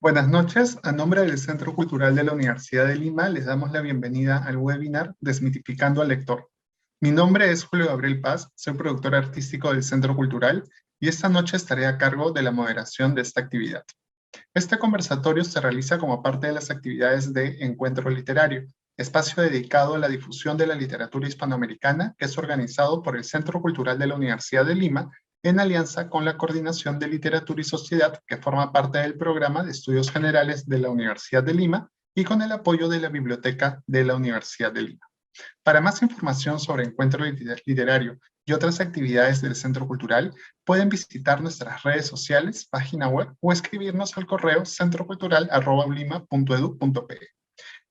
Buenas noches. A nombre del Centro Cultural de la Universidad de Lima, les damos la bienvenida al webinar Desmitificando al Lector. Mi nombre es Julio Gabriel Paz, soy productor artístico del Centro Cultural y esta noche estaré a cargo de la moderación de esta actividad. Este conversatorio se realiza como parte de las actividades de Encuentro Literario, espacio dedicado a la difusión de la literatura hispanoamericana que es organizado por el Centro Cultural de la Universidad de Lima en alianza con la Coordinación de Literatura y Sociedad, que forma parte del Programa de Estudios Generales de la Universidad de Lima y con el apoyo de la Biblioteca de la Universidad de Lima. Para más información sobre Encuentro Literario y otras actividades del Centro Cultural, pueden visitar nuestras redes sociales, página web o escribirnos al correo centrocultural@ulima.edu.pe.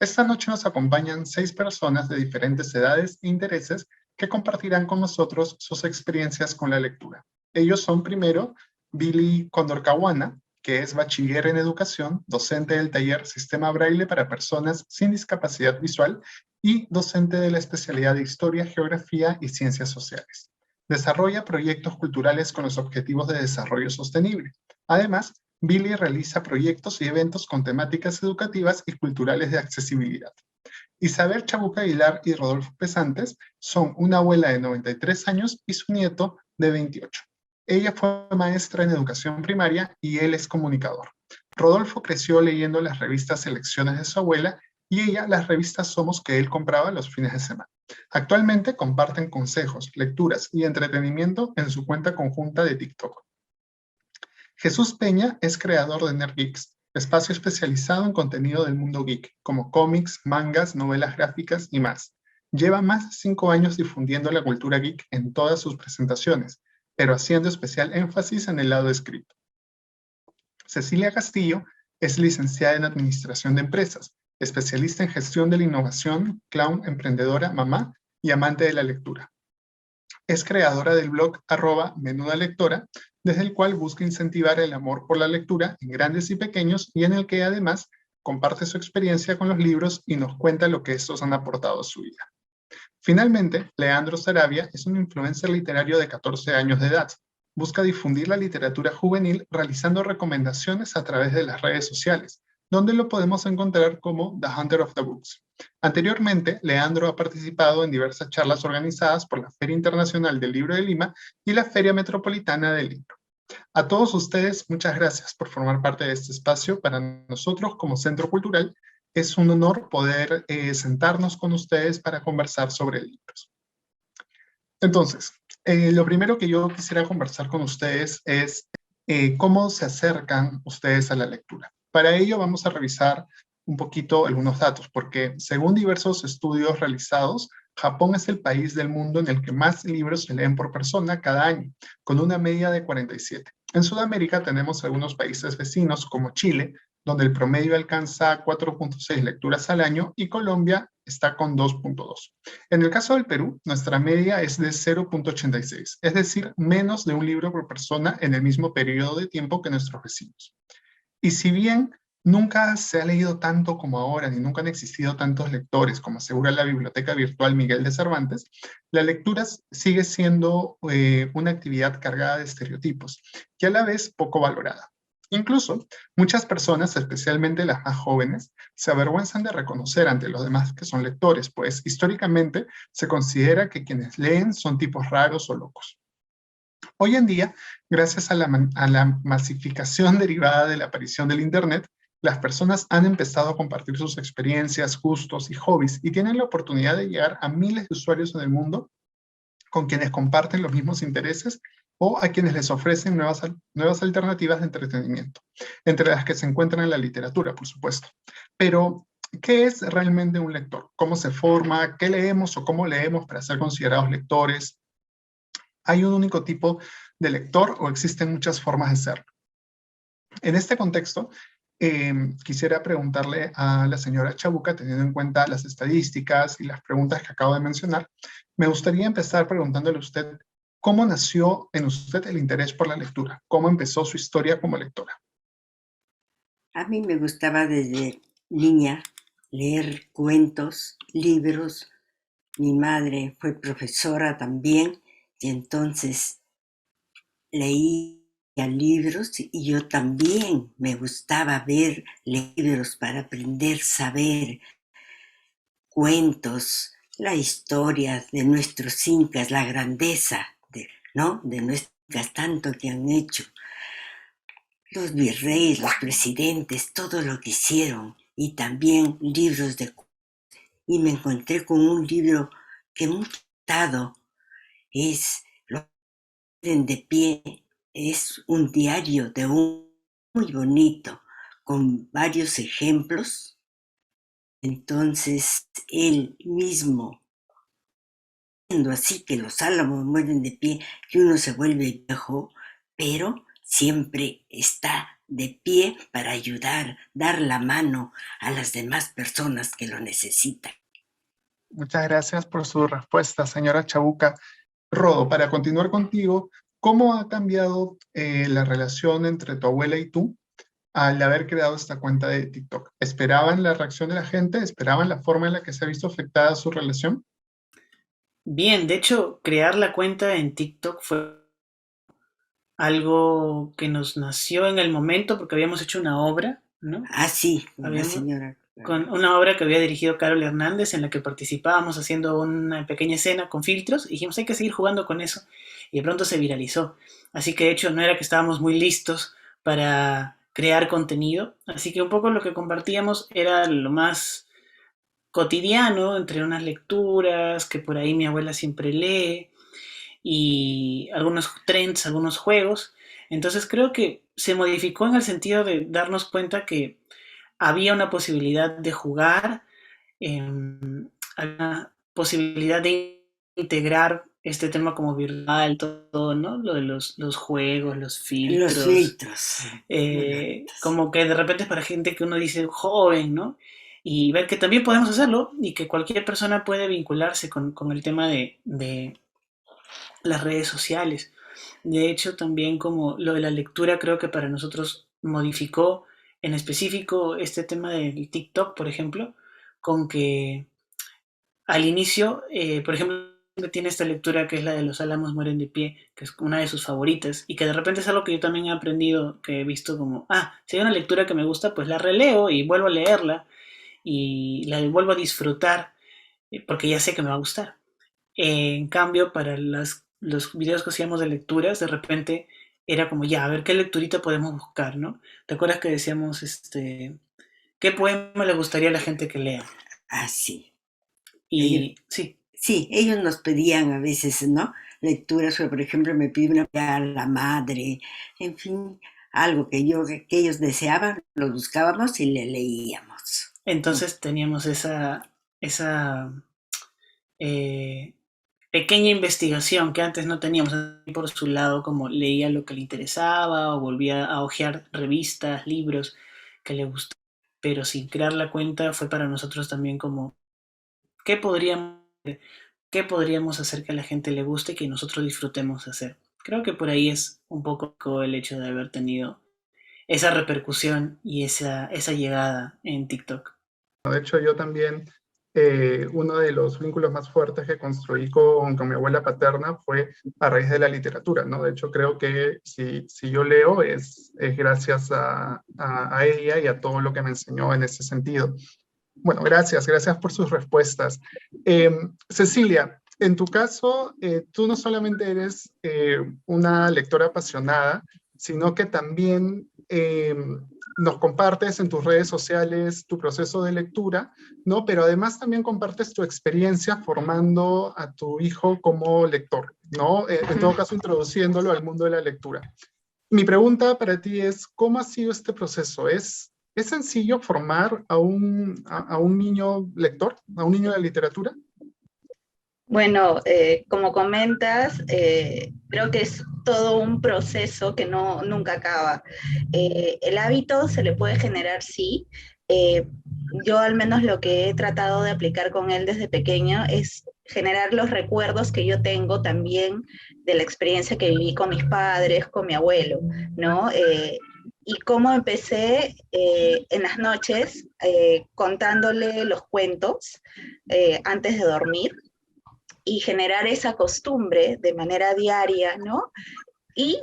Esta noche nos acompañan 6 personas de diferentes edades e intereses que compartirán con nosotros sus experiencias con la lectura. Ellos son primero Billy Condorcahuana, que es bachiller en educación, docente del taller Sistema Braille para personas sin discapacidad visual y docente de la especialidad de Historia, Geografía y Ciencias Sociales. Desarrolla proyectos culturales con los objetivos de desarrollo sostenible. Además, Billy realiza proyectos y eventos con temáticas educativas y culturales de accesibilidad. Isabel Chabuca Aguilar y Rodolfo Pesantes son una abuela de 93 años y su nieto de 28. Ella fue maestra en educación primaria y él es comunicador. Rodolfo creció leyendo las revistas Selecciones de su abuela y ella las revistas Somos que él compraba los fines de semana. Actualmente comparten consejos, lecturas y entretenimiento en su cuenta conjunta de TikTok. Jesús Peña es creador de NerdGeeks, espacio especializado en contenido del mundo geek, como cómics, mangas, novelas gráficas y más. Lleva más de 5 años difundiendo la cultura geek en todas sus presentaciones, pero haciendo especial énfasis en el lado escrito. Cecilia Castillo es licenciada en Administración de Empresas, especialista en gestión de la innovación, clown, emprendedora, mamá y amante de la lectura. Es creadora del blog @menudalectora, desde el cual busca incentivar el amor por la lectura en grandes y pequeños y en el que además comparte su experiencia con los libros y nos cuenta lo que estos han aportado a su vida. Finalmente, Leandro Sarabia es un influencer literario de 14 años de edad. Busca difundir la literatura juvenil realizando recomendaciones a través de las redes sociales, donde lo podemos encontrar como The Hunter of the Books. Anteriormente, Leandro ha participado en diversas charlas organizadas por la Feria Internacional del Libro de Lima y la Feria Metropolitana del Libro. A todos ustedes, muchas gracias por formar parte de este espacio. Para nosotros, como Centro Cultural, es un honor poder sentarnos con ustedes para conversar sobre libros. Entonces, lo primero que yo quisiera conversar con ustedes es cómo se acercan ustedes a la lectura. Para ello vamos a revisar un poquito algunos datos, porque según diversos estudios realizados, Japón es el país del mundo en el que más libros se leen por persona cada año, con una media de 47. En Sudamérica tenemos algunos países vecinos como Chile, donde el promedio alcanza 4.6 lecturas al año y Colombia está con 2.2. En el caso del Perú, nuestra media es de 0.86, es decir, menos de un libro por persona en el mismo periodo de tiempo que nuestros vecinos. Y si bien nunca se ha leído tanto como ahora, ni nunca han existido tantos lectores como asegura la Biblioteca Virtual Miguel de Cervantes, la lectura sigue siendo una actividad cargada de estereotipos y a la vez poco valorada. Incluso, muchas personas, especialmente las más jóvenes, se avergüenzan de reconocer ante los demás que son lectores, pues históricamente se considera que quienes leen son tipos raros o locos. Hoy en día, gracias a la masificación derivada de la aparición del Internet, las personas han empezado a compartir sus experiencias, gustos y hobbies y tienen la oportunidad de llegar a miles de usuarios en el mundo con quienes comparten los mismos intereses o a quienes les ofrecen nuevas alternativas de entretenimiento, entre las que se encuentran la literatura, por supuesto. Pero, ¿qué es realmente un lector? ¿Cómo se forma? ¿Qué leemos o cómo leemos para ser considerados lectores? ¿Hay un único tipo de lector o existen muchas formas de ser? En este contexto, quisiera preguntarle a la señora Chabuca, teniendo en cuenta las estadísticas y las preguntas que acabo de mencionar, me gustaría empezar preguntándole a usted, ¿cómo nació en usted el interés por la lectura? ¿Cómo empezó su historia como lectora? A mí me gustaba desde niña leer cuentos, libros. Mi madre fue profesora también y entonces leí libros y yo también me gustaba ver libros para aprender, saber cuentos, la historia de nuestros incas, la grandeza ¿no? de nuestros incas, tanto que han hecho, los virreyes, los presidentes, todo lo que hicieron, y también libros de... Y me encontré con un libro que me ha gustado, es Lo de pie, es un diario de un muy bonito, con varios ejemplos. Entonces, él mismo, siendo así que los álamos mueren de pie, que uno se vuelve viejo, pero siempre está de pie para ayudar, dar la mano a las demás personas que lo necesitan. Muchas gracias por su respuesta, señora Chabuca. Rodo, para continuar contigo, ¿cómo ha cambiado la relación entre tu abuela y tú al haber creado esta cuenta de TikTok? ¿Esperaban la reacción de la gente? ¿Esperaban la forma en la que se ha visto afectada su relación? Bien, de hecho, crear la cuenta en TikTok fue algo que nos nació en el momento porque habíamos hecho una obra, ¿no? Ah, sí, con la Habíamos, señora. con una obra que había dirigido Carol Hernández en la que participábamos haciendo una pequeña escena con filtros y dijimos hay que seguir jugando con eso y de pronto se viralizó. Así que de hecho no era que estábamos muy listos para crear contenido, así que un poco lo que compartíamos era lo más cotidiano entre unas lecturas que por ahí mi abuela siempre lee y algunos trends, algunos juegos. Entonces creo que se modificó en el sentido de darnos cuenta que había una posibilidad de jugar, una posibilidad de integrar este tema como virtual, todo, ¿no? Lo de los juegos, los Los filtros, filtros. como que de repente es para gente que uno dice joven, ¿no? Y ver que también podemos hacerlo y que cualquier persona puede vincularse con el tema de las redes sociales. De hecho, también como lo de la lectura creo que para nosotros modificó en específico este tema del TikTok, por ejemplo, con que al inicio, por ejemplo, tiene esta lectura que es la de Los álamos mueren de pie, que es una de sus favoritas, y que de repente es algo que yo también he aprendido, que he visto como, si hay una lectura que me gusta, pues la releo y vuelvo a leerla y la vuelvo a disfrutar, porque ya sé que me va a gustar. En cambio, para los videos que hacíamos de lecturas, de repente era como, ya, a ver qué lecturita podemos buscar, ¿no? ¿Te acuerdas que decíamos, qué poema le gustaría a la gente que lea? Ah, sí. Y sí. Sí, ellos nos pedían a veces, ¿no? Lecturas, o por ejemplo, me pide una a la madre, en fin, algo que ellos deseaban, lo buscábamos y le leíamos. Entonces teníamos esa eh, pequeña investigación que antes no teníamos. Por su lado, como leía lo que le interesaba o volvía a hojear revistas, libros que le gustaban. Pero sin crear la cuenta fue para nosotros también como, ¿qué podríamos, qué podríamos hacer que a la gente le guste y que nosotros disfrutemos hacer? Creo que por ahí es un poco el hecho de haber tenido esa repercusión y esa llegada en TikTok. De hecho, yo también, uno de los vínculos más fuertes que construí con mi abuela paterna fue a raíz de la literatura, ¿no? De hecho, creo que si yo leo es gracias a ella y a todo lo que me enseñó en ese sentido. Bueno, gracias por sus respuestas. Cecilia, en tu caso, tú no solamente eres una lectora apasionada, sino que también nos compartes en tus redes sociales tu proceso de lectura, ¿no? Pero además también compartes tu experiencia formando a tu hijo como lector, ¿no? En todo caso, introduciéndolo al mundo de la lectura. Mi pregunta para ti es, ¿cómo ha sido este proceso? ¿Es sencillo formar a un niño lector, a un niño de la literatura? Bueno, como comentas, creo que es todo un proceso que nunca acaba. El hábito se le puede generar, sí. Eh, yo al menos lo que he tratado de aplicar con él desde pequeño es generar los recuerdos que yo tengo también de la experiencia que viví con mis padres, con mi abuelo, ¿no? Y cómo empecé en las noches contándole los cuentos antes de dormir y generar esa costumbre de manera diaria, ¿no? Y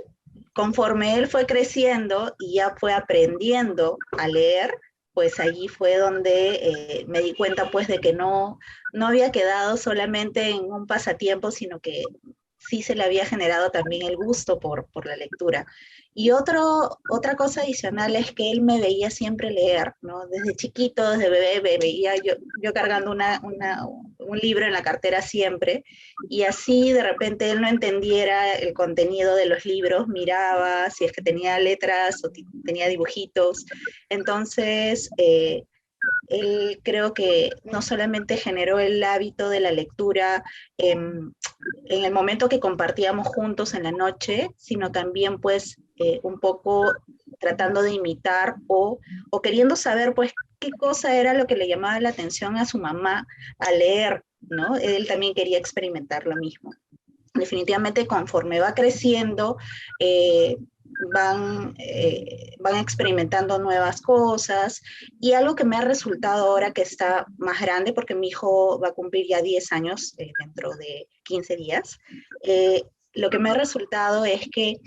conforme él fue creciendo y ya fue aprendiendo a leer, pues allí fue donde me di cuenta pues de que no había quedado solamente en un pasatiempo, sino que sí se le había generado también el gusto por la lectura. Y otra cosa adicional es que él me veía siempre leer, ¿no? Desde chiquito, desde bebé, me veía yo cargando un libro en la cartera siempre, y así de repente él no entendiera el contenido de los libros, miraba si es que tenía letras o tenía dibujitos. Entonces, él creo que no solamente generó el hábito de la lectura en el momento que compartíamos juntos en la noche, sino también pues un poco tratando de imitar o queriendo saber pues qué cosa era lo que le llamaba la atención a su mamá a leer, ¿no? Él también quería experimentar lo mismo. Definitivamente conforme va creciendo, van experimentando nuevas cosas, y algo que me ha resultado ahora que está más grande, porque mi hijo va a cumplir ya 10 años dentro de 15 días, lo que me ha resultado es que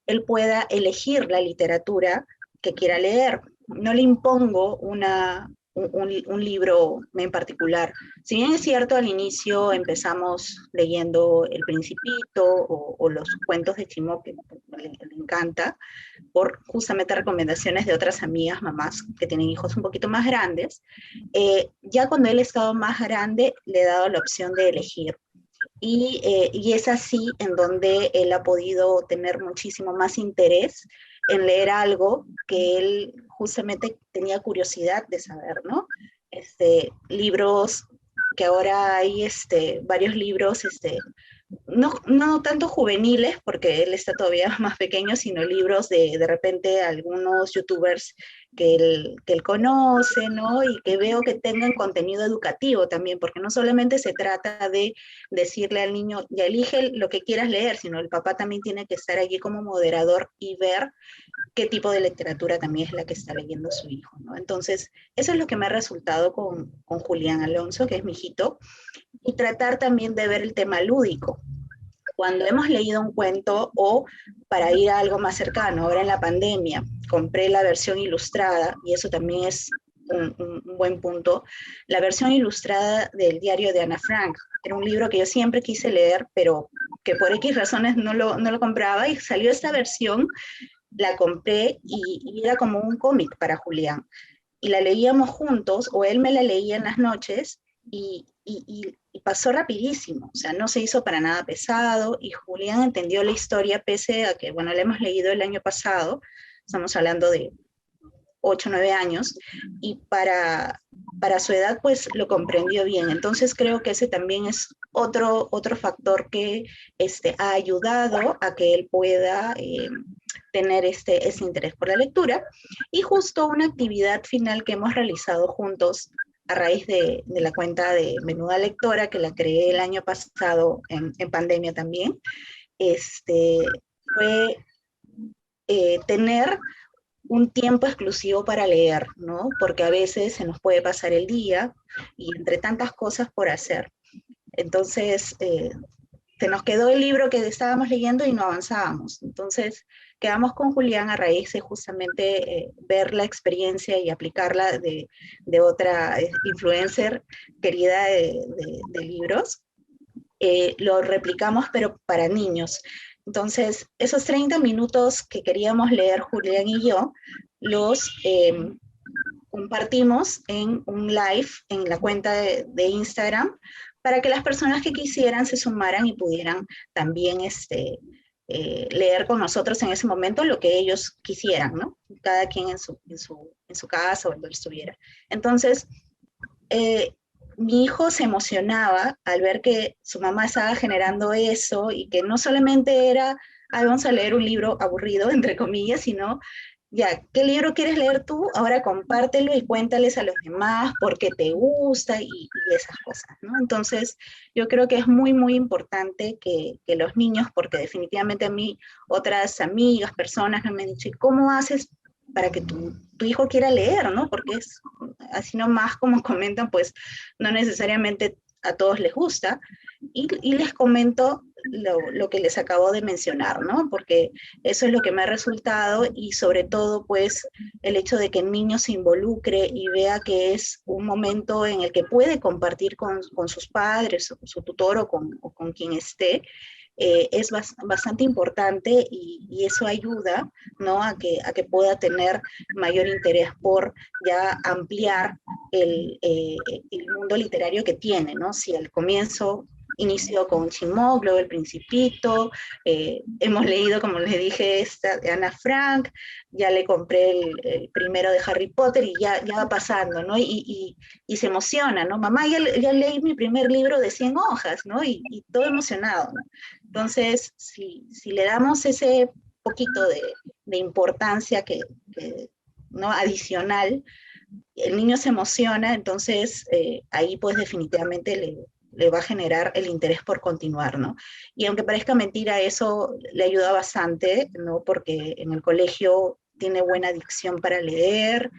él pueda elegir la literatura que quiera leer. No le impongo un libro en particular. Si bien es cierto, al inicio empezamos leyendo El Principito o los cuentos de Chimo, que le encanta, por justamente recomendaciones de otras amigas, mamás que tienen hijos un poquito más grandes, ya cuando él ha estado más grande, le he dado la opción de elegir. Y es así en donde él ha podido tener muchísimo más interés en leer algo que él justamente tenía curiosidad de saber, ¿no? Libros que ahora hay varios libros, no tanto juveniles, porque él está todavía más pequeño, sino libros de repente algunos youtubers que él conoce, ¿no? Y que veo que tengan contenido educativo también, porque no solamente se trata de decirle al niño, ya elige lo que quieras leer, sino el papá también tiene que estar allí como moderador y ver qué tipo de literatura también es la que está leyendo su hijo, ¿no? Entonces, eso es lo que me ha resultado con Julián Alonso, que es mi hijito, y tratar también de ver el tema lúdico. Cuando hemos leído un cuento o para ir a algo más cercano, ahora en la pandemia, compré la versión ilustrada, y eso también es un buen punto, la versión ilustrada del diario de Ana Frank. Era un libro que yo siempre quise leer, pero que por X razones no lo compraba, y salió esta versión, la compré y era como un cómic para Julián. Y la leíamos juntos, o él me la leía en las noches, y pasó rapidísimo, o sea, no se hizo para nada pesado, y Julián entendió la historia pese a que, bueno, la hemos leído el año pasado, estamos hablando de 8 o 9 años, y para su edad pues lo comprendió bien. Entonces creo que ese también es otro factor que ha ayudado a que él pueda tener ese interés por la lectura. Y justo una actividad final que hemos realizado juntos a raíz de la cuenta de Menuda Lectora, que la creé el año pasado en pandemia también, fue tener un tiempo exclusivo para leer, ¿no? Porque a veces se nos puede pasar el día y entre tantas cosas por hacer. Entonces, se nos quedó el libro que estábamos leyendo y no avanzábamos. Entonces, quedamos con Julián a raíz de justamente ver la experiencia y aplicarla de otra influencer querida de libros. Lo replicamos, pero para niños. Entonces, esos 30 minutos que queríamos leer Julián y yo, los compartimos en un live en la cuenta de Instagram, para que las personas que quisieran se sumaran y pudieran también leer con nosotros en ese momento lo que ellos quisieran, ¿no? Cada quien en su casa o donde estuviera. Entonces, mi hijo se emocionaba al ver que su mamá estaba generando eso, y que no solamente era, vamos a leer un libro aburrido, entre comillas, sino, ya, ¿qué libro quieres leer tú? Ahora compártelo y cuéntales a los demás por qué te gusta y esas cosas, ¿no? Entonces, yo creo que es muy, muy importante que los niños, porque definitivamente a mí otras amigas, personas me han dicho, ¿y cómo haces para que tu hijo quiera leer, ¿no? Porque es así nomás, como comentan, pues no necesariamente a todos les gusta. Y les comento lo que les acabo de mencionar, ¿no? Porque eso es lo que me ha resultado y sobre todo, pues, el hecho de que el niño se involucre y vea que es un momento en el que puede compartir con sus padres, o su tutor o con quien esté, es bastante importante y eso ayuda, ¿no? A que pueda tener mayor interés por ya ampliar el mundo literario que tiene, ¿no? Si al comienzo inició con Chimoglo, El Principito, hemos leído, como les dije, esta de Ana Frank, ya le compré el primero de Harry Potter y ya va pasando, ¿no? Y se emociona, ¿no? Mamá, ya leí mi primer libro de 100 hojas, ¿no? Y todo emocionado, ¿no? Entonces, si le damos ese poquito de importancia ¿no? adicional, el niño se emociona, entonces ahí pues definitivamente le va a generar el interés por continuar, ¿no? Y aunque parezca mentira, eso le ayuda bastante, ¿no? Porque en el colegio tiene buena dicción para leer,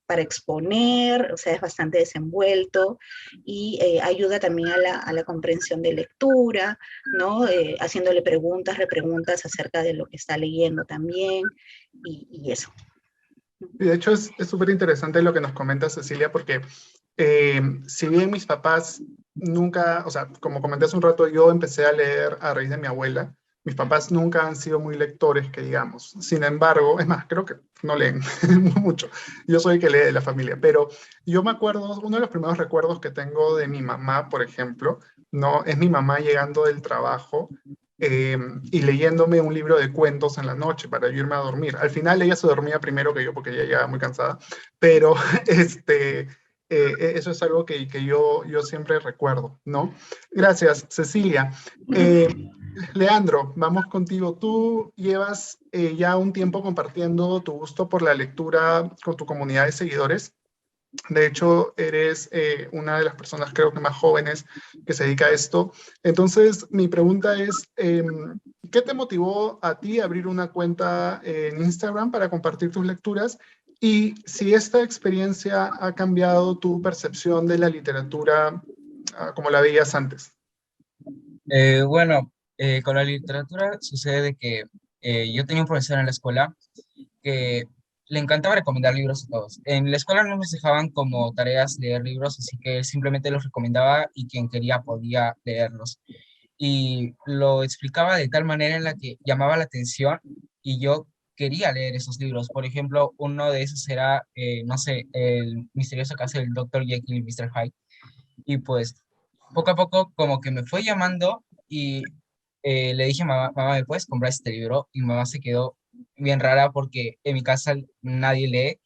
para exponer, o sea, es bastante desenvuelto y ayuda también a la comprensión de lectura, ¿no? Haciéndole preguntas, repreguntas acerca de lo que está leyendo también y eso. Y de hecho es súper interesante lo que nos comenta Cecilia, porque si bien mis papás nunca, o sea, como comenté hace un rato, yo empecé a leer a raíz de mi abuela, mis papás nunca han sido muy lectores, que digamos. Sin embargo, es más, creo que no leen mucho. Yo soy el que lee de la familia, pero yo me acuerdo, uno de los primeros recuerdos que tengo de mi mamá, por ejemplo, no, es mi mamá llegando del trabajo y leyéndome un libro de cuentos en la noche para yo irme a dormir. Al final ella se dormía primero que yo porque ella llegaba muy cansada, pero eso es algo que yo siempre recuerdo, ¿no? Gracias, Cecilia. Leandro, vamos contigo. Tú llevas ya un tiempo compartiendo tu gusto por la lectura con tu comunidad de seguidores. De hecho, eres una de las personas creo que más jóvenes que se dedica a esto. Entonces, mi pregunta es, ¿qué te motivó a ti a abrir una cuenta en Instagram para compartir tus lecturas? Y si esta experiencia ha cambiado tu percepción de la literatura como la veías antes. Bueno, con la literatura sucede de que yo tenía un profesor en la escuela que le encantaba recomendar libros a todos. En la escuela no nos dejaban como tareas leer libros, así que él simplemente los recomendaba y quien quería podía leerlos. Y lo explicaba de tal manera en la que llamaba la atención y yo quería leer esos libros. Por ejemplo, uno de esos era, no sé, El misterioso caso del Dr. Jekyll y Mr. Hyde. Y pues poco a poco como que me fue llamando y le dije, mamá, mamá, ¿me puedes comprar este libro? Y mamá se quedó bien rara porque en mi casa nadie lee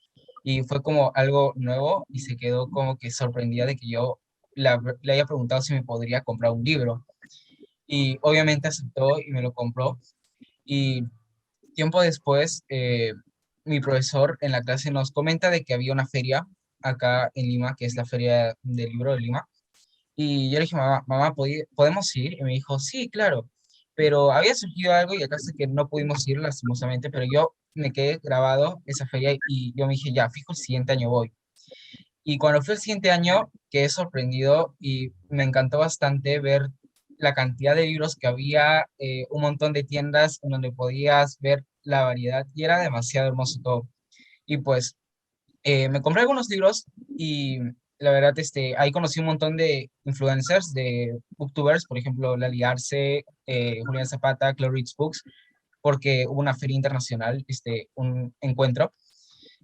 y fue como algo nuevo y se quedó como que sorprendida de que yo le haya preguntado si me podría comprar un libro. Y obviamente aceptó y me lo compró. Y tiempo después, mi profesor en la clase nos comenta de que había una feria acá en Lima, que es la Feria del Libro de Lima, y yo le dije, mamá, mamá, ¿podemos ir? Y me dijo, sí, claro. Pero había surgido algo y acá sé que no pudimos ir lastimosamente, pero yo me quedé grabado esa feria y yo me dije, ya, fijo, el siguiente año voy. Y cuando fue el siguiente año, quedé sorprendido y me encantó bastante ver la cantidad de libros que había, un montón de tiendas en donde podías ver la variedad y era demasiado hermoso todo. Y pues me compré algunos libros y la verdad, ahí conocí un montón de influencers, de booktubers, por ejemplo, Lali Arce, Julián Zapata, Clarice Books, porque hubo una feria internacional, un encuentro.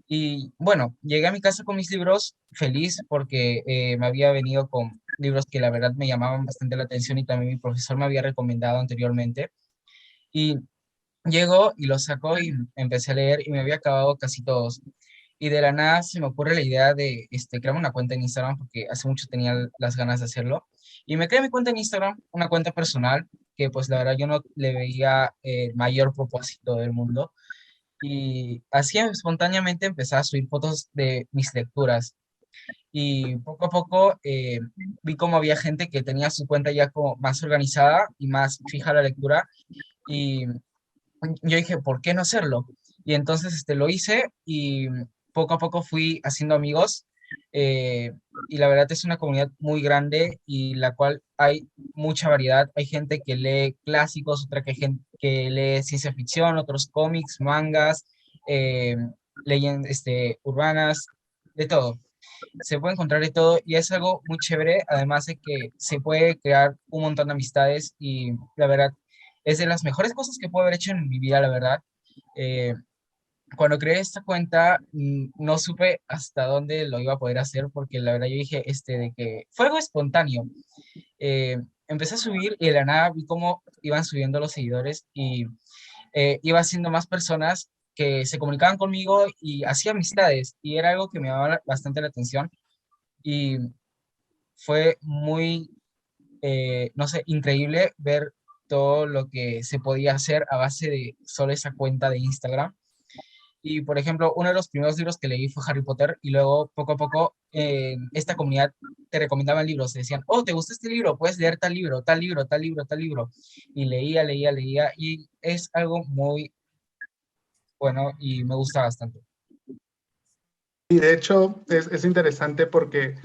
Y bueno, llegué a mi casa con mis libros feliz porque me había venido con libros que la verdad me llamaban bastante la atención y también mi profesor me había recomendado anteriormente. Y llego y los saco y empecé a leer y me había acabado casi todos. Y de la nada se me ocurre la idea de crear una cuenta en Instagram porque hace mucho tenía las ganas de hacerlo. Y me creé mi cuenta en Instagram, una cuenta personal, que pues la verdad yo no le veía el mayor propósito del mundo. Y así espontáneamente empecé a subir fotos de mis lecturas. Y poco a poco vi como había gente que tenía su cuenta ya como más organizada y más fija a la lectura. Y yo dije, ¿por qué no hacerlo? Y entonces lo hice y poco a poco fui haciendo amigos y la verdad es una comunidad muy grande y la cual hay mucha variedad. Hay gente que lee clásicos, otra que lee ciencia ficción, otros cómics, mangas, eh, leyendas urbanas, de todo. Se puede encontrar de todo y es algo muy chévere, además de que se puede crear un montón de amistades y la verdad es de las mejores cosas que puedo haber hecho en mi vida, la verdad. Eh, Cuando creé esta cuenta, no supe hasta dónde lo iba a poder hacer porque la verdad yo dije de que fue algo espontáneo. Empecé a subir y de la nada vi cómo iban subiendo los seguidores y iba haciendo más personas que se comunicaban conmigo y hacía amistades y era algo que me llamaba bastante la atención y fue muy, no sé, increíble ver todo lo que se podía hacer a base de solo esa cuenta de Instagram. Y, por ejemplo, uno de los primeros libros que leí fue Harry Potter y luego, poco a poco, en esta comunidad te recomendaban libros, te decían, oh, ¿te gusta este libro? Puedes leer tal libro, tal libro, tal libro, tal libro. Y leía, leía, leía y es algo muy bueno y me gusta bastante. Y de hecho es interesante porque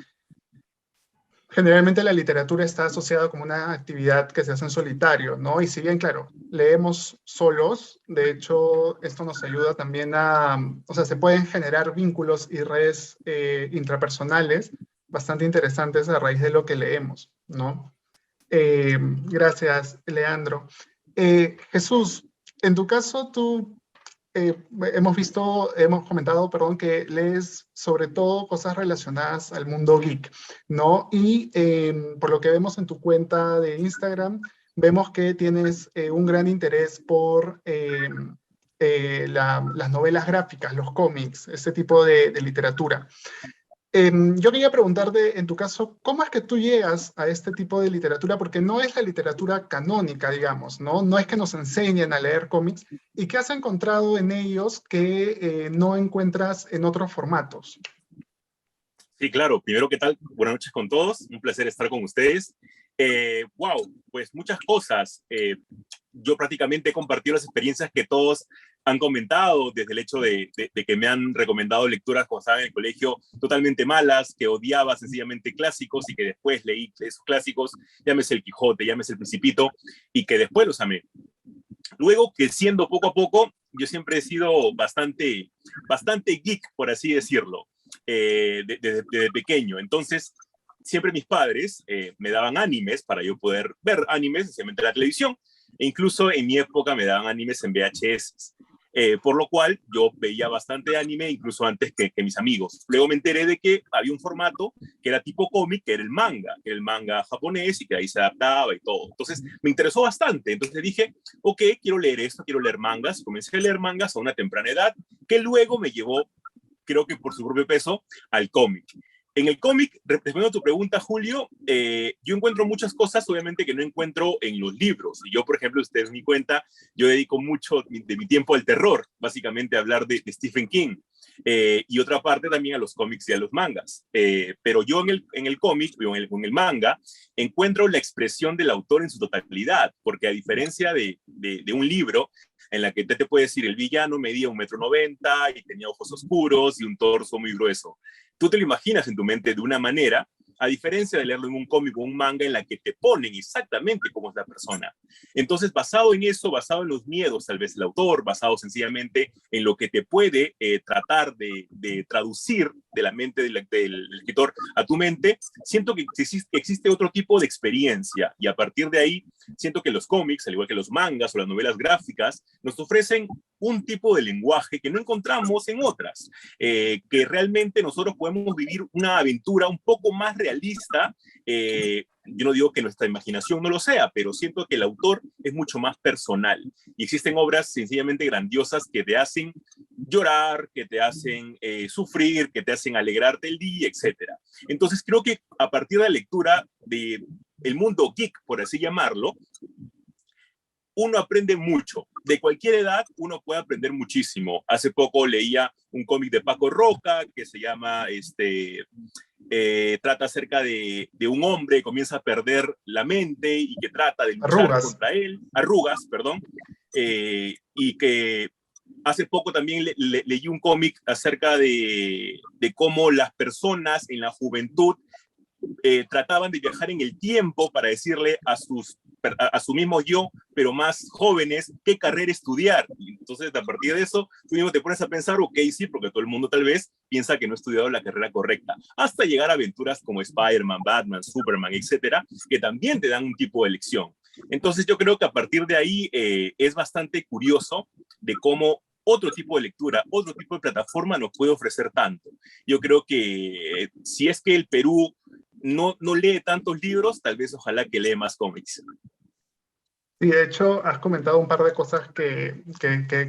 generalmente la literatura está asociada como una actividad que se hace en solitario, ¿no? Y si bien, claro, leemos solos, de hecho, esto nos ayuda también o sea, se pueden generar vínculos y redes intrapersonales bastante interesantes a raíz de lo que leemos, ¿no? Gracias, Leandro. Jesús, en tu caso, tú eh, hemos comentado, perdón, que lees sobre todo cosas relacionadas al mundo geek, ¿no? Y por lo que vemos en tu cuenta de Instagram, vemos que tienes un gran interés por las novelas gráficas, los cómics, ese tipo de literatura. Yo quería preguntarte, en tu caso, ¿cómo es que tú llegas a este tipo de literatura? Porque no es la literatura canónica, digamos, ¿no? No es que nos enseñen a leer cómics. ¿Y qué has encontrado en ellos que no encuentras en otros formatos? Sí, claro. Primero, ¿qué tal? Buenas noches con todos. Un placer estar con ustedes. Wow, pues muchas cosas. Yo prácticamente he compartido las experiencias que todos han comentado, desde el hecho de que me han recomendado lecturas cuando estaba en el colegio totalmente malas, que odiaba sencillamente clásicos y que después leí esos clásicos, llámese El Quijote, llámese El Principito, y que después los amé. Luego, creciendo poco a poco, yo siempre he sido bastante geek, por así decirlo, desde pequeño. Entonces, siempre mis padres me daban animes para yo poder ver animes, especialmente en la televisión, e incluso en mi época me daban animes en VHS. Por lo cual yo veía bastante anime incluso antes que mis amigos. Luego me enteré de que había un formato que era tipo cómic, que era el manga japonés y que ahí se adaptaba y todo. Entonces me interesó bastante. Entonces dije, ok, quiero leer esto, quiero leer mangas. Comencé a leer mangas a una temprana edad que luego me llevó, creo que por su propio peso, al cómic. En el cómic, respondiendo a tu pregunta, Julio, yo encuentro muchas cosas, obviamente, que no encuentro en los libros. Y yo, por ejemplo, ustedes me cuenta, yo dedico mucho de mi tiempo al terror, básicamente a hablar de Stephen King. Y otra parte también a los cómics y a los mangas. Pero yo en el cómic o en el manga encuentro la expresión del autor en su totalidad, porque a diferencia de un libro, en la que te puede decir el villano medía 1,90 m y tenía ojos oscuros y un torso muy grueso. Tú te lo imaginas en tu mente de una manera, a diferencia de leerlo en un cómic o un manga en la que te ponen exactamente cómo es la persona. Entonces, basado en eso, basado en los miedos tal vez del autor, basado sencillamente en lo que te puede tratar de traducir de la mente del escritor a tu mente, siento que existe otro tipo de experiencia y a partir de ahí siento que los cómics, al igual que los mangas o las novelas gráficas, nos ofrecen un tipo de lenguaje que no encontramos en otras, que realmente nosotros podemos vivir una aventura un poco más realista. Yo no digo que nuestra imaginación no lo sea, pero siento que el autor es mucho más personal y existen obras sencillamente grandiosas que te hacen llorar, que te hacen sufrir, que te hacen alegrarte el día, etc. Entonces creo que a partir de la lectura de el mundo geek, por así llamarlo, uno aprende mucho. De cualquier edad, uno puede aprender muchísimo. Hace poco leía un cómic de Paco Roca que se llama, trata acerca de un hombre que comienza a perder la mente y que trata de luchar contra él, Arrugas, perdón, y que Hace poco también leí un cómic acerca de cómo las personas en la juventud trataban de viajar en el tiempo para decirle a su mismo yo, pero más jóvenes, qué carrera estudiar. Y entonces, a partir de eso, tú mismo te pones a pensar, ok, sí, porque todo el mundo tal vez piensa que no ha estudiado la carrera correcta, hasta llegar a aventuras como Spider-Man, Batman, Superman, etcétera, que también te dan un tipo de elección. Entonces, yo creo que a partir de ahí es bastante curioso de cómo otro tipo de lectura, otro tipo de plataforma nos puede ofrecer tanto. Yo creo que si es que el Perú no lee tantos libros, tal vez ojalá que lee más cómics. Y de hecho, has comentado un par de cosas que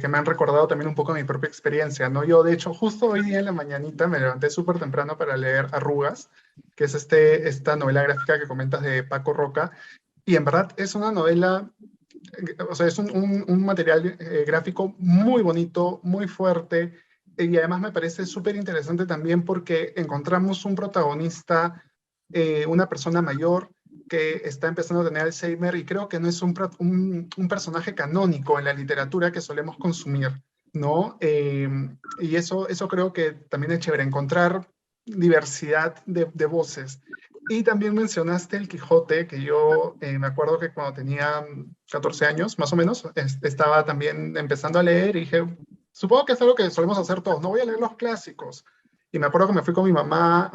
me han recordado también un poco mi propia experiencia, ¿no? Yo, de hecho, justo hoy día en la mañanita me levanté súper temprano para leer Arrugas, que es esta novela gráfica que comentas de Paco Roca, y en verdad es una novela, o sea, es un material gráfico muy bonito, muy fuerte, y además me parece súper interesante también porque encontramos un protagonista, una persona mayor, que está empezando a tener Alzheimer y creo que no es un personaje canónico en la literatura que solemos consumir, ¿no? Y eso creo que también es chévere, encontrar diversidad de voces. Y también mencionaste el Quijote, que yo me acuerdo que cuando tenía 14 años, más o menos, estaba también empezando a leer y dije, supongo que es algo que solemos hacer todos, no voy a leer los clásicos. Y me acuerdo que me fui con mi mamá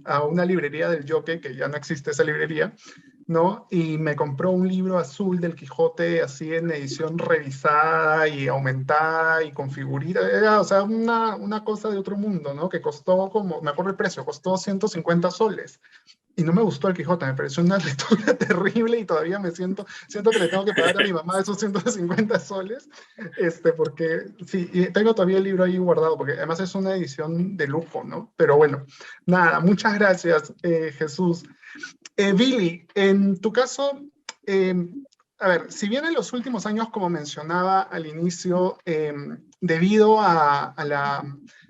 a una librería del Jockey, que ya no existe esa librería, ¿no? Y me compró un libro azul del Quijote, así en edición revisada y aumentada y con figuritas. Era, o sea, una cosa de otro mundo, ¿no? Que costó como, me acuerdo el precio, costó 150 soles. Y no me gustó el Quijote, me pareció una lectura terrible y todavía siento que le tengo que pagar a mi mamá esos 150 soles, porque sí, y tengo todavía el libro ahí guardado, porque además es una edición de lujo, ¿no? Pero bueno, nada, muchas gracias, Jesús. Billy, en tu caso, eh, a ver, si bien en los últimos años, como mencionaba al inicio, debido a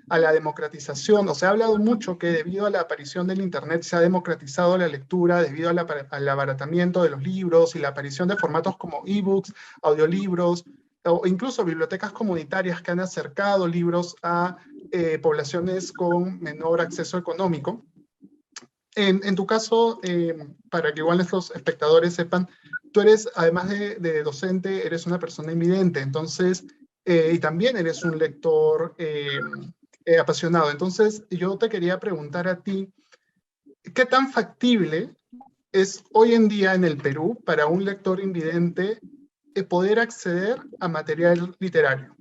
la democratización, o sea, ha hablado mucho que debido a la aparición del Internet se ha democratizado la lectura, debido al abaratamiento de los libros y la aparición de formatos como ebooks, audiolibros, o incluso bibliotecas comunitarias que han acercado libros a poblaciones con menor acceso económico. En tu caso, para que igual nuestros espectadores sepan, tú eres, además de docente, eres una persona invidente, entonces, y también eres un lector apasionado. Entonces, yo te quería preguntar a ti, ¿qué tan factible es hoy en día en el Perú para un lector invidente poder acceder a material literario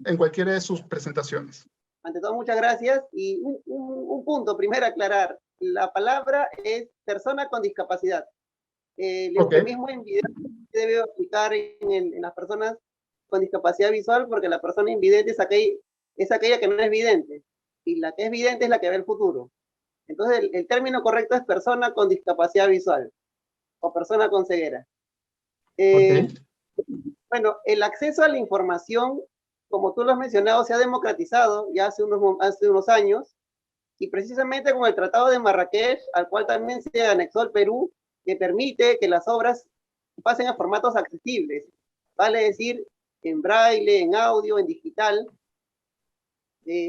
en cualquiera de sus presentaciones? Ante todo, muchas gracias. Y un punto, primero aclarar. La palabra es persona con discapacidad. El eufemismo invidente debe aplicar en las personas con discapacidad visual, porque la persona invidente es aquella que no es vidente. Y la que es vidente es la que ve el futuro. Entonces, el término correcto es persona con discapacidad visual o persona con ceguera. Bueno, el acceso a la información, como tú lo has mencionado, se ha democratizado ya hace unos años, y precisamente con el Tratado de Marrakech, al cual también se anexó el Perú, que permite que las obras pasen a formatos accesibles, vale decir, en braille, en audio, en digital.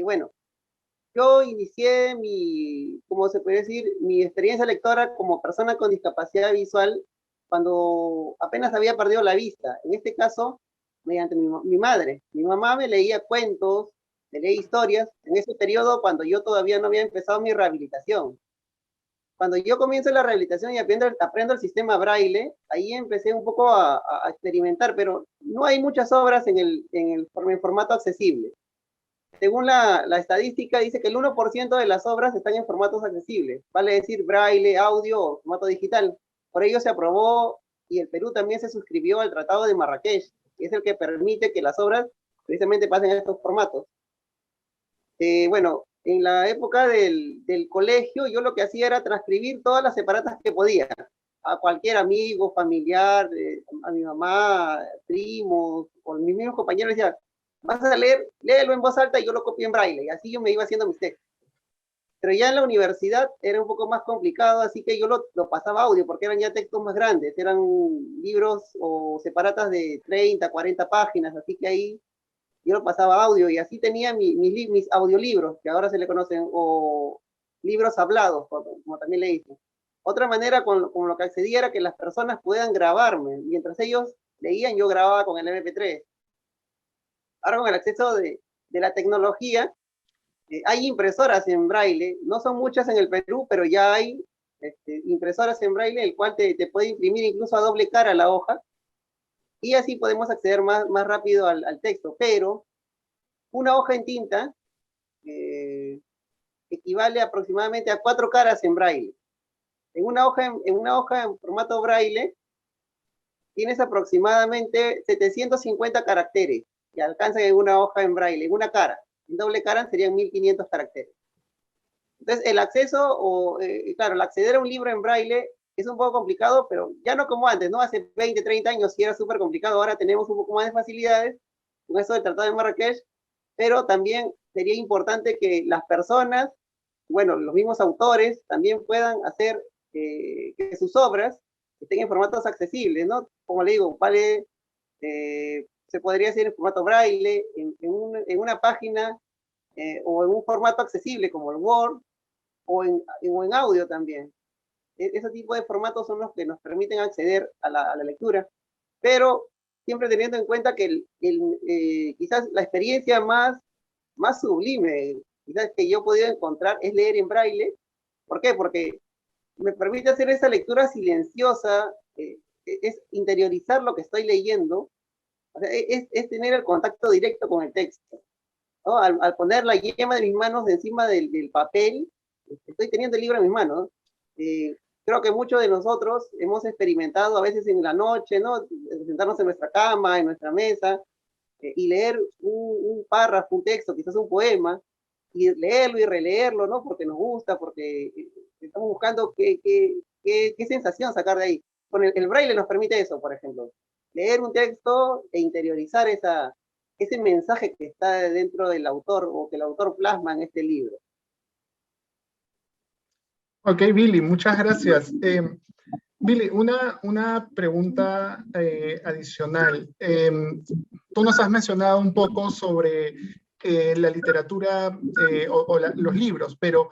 Bueno, yo inicié ¿cómo se puede decir? Mi experiencia lectora como persona con discapacidad visual cuando apenas había perdido la vista. En este caso, mediante mi madre. Mi mamá me leía cuentos, me leía historias en ese periodo cuando yo todavía no había empezado mi rehabilitación. Cuando yo comienzo la rehabilitación y aprendo el sistema braille, ahí empecé un poco a experimentar, pero no hay muchas obras en formato accesible. Según la estadística, dice que el 1% de las obras están en formatos accesibles, vale decir braille, audio o formato digital. Por ello se aprobó y el Perú también se suscribió al Tratado de Marrakech, que es el que permite que las obras precisamente pasen a estos formatos. Bueno, en la época del colegio, yo lo que hacía era transcribir todas las separatas que podía, a cualquier amigo, familiar, a mi mamá, primos, o mis mismos compañeros, decía, vas a leer, léelo en voz alta y yo lo copio en braille, y así yo me iba haciendo mis textos. Pero ya en la universidad era un poco más complicado, así que yo lo pasaba a audio, porque eran ya textos más grandes, eran libros o separatas de 30, 40 páginas, así que ahí yo lo pasaba a audio, y así tenía mis audiolibros, que ahora se le conocen, o libros hablados, como también le dicen. Otra manera con lo que accedía era que las personas puedan grabarme. Mientras ellos leían, yo grababa con el MP3. Ahora con el acceso de la tecnología, hay impresoras en braille. No son muchas en el Perú, pero ya hay impresoras en braille, el cual te puede imprimir incluso a doble cara la hoja. Y así podemos acceder más rápido al texto. Pero una hoja en tinta equivale aproximadamente a 4 caras en braille. En una hoja en formato braille tienes aproximadamente 750 caracteres que alcanzan en una hoja en braille, en una cara. En doble cara serían 1500 caracteres. Entonces, el acceso, claro, el acceder a un libro en braille es un poco complicado, pero ya no como antes, ¿no? Hace 20, 30 años sí era súper complicado, ahora tenemos un poco más de facilidades con eso del Tratado de Marrakech, pero también sería importante que las personas, bueno, los mismos autores también puedan hacer que sus obras estén en formatos accesibles, ¿no? Como le digo, vale, se podría hacer en formato braille, en una página, o en un formato accesible como el Word, o en audio también. Ese tipo de formatos son los que nos permiten acceder a la lectura, pero siempre teniendo en cuenta que quizás la experiencia más sublime, quizás que yo he podido encontrar, es leer en braille. ¿Por qué? Porque me permite hacer esa lectura silenciosa, es interiorizar lo que estoy leyendo, o sea, es tener el contacto directo con el texto, ¿no? Al poner la yema de mis manos encima del papel, estoy teniendo el libro en mis manos. Creo que muchos de nosotros hemos experimentado a veces en la noche, ¿no? Sentarnos en nuestra cama, en nuestra mesa, y leer un párrafo, un texto, quizás un poema, y leerlo y releerlo, ¿no? Porque nos gusta, porque estamos buscando qué sensación sacar de ahí. Con el braille nos permite eso, por ejemplo. Leer un texto e interiorizar ese mensaje que está dentro del autor, o que el autor plasma en este libro. Ok, Billy, muchas gracias. Billy, una pregunta adicional. Tú nos has mencionado un poco sobre la literatura los libros, pero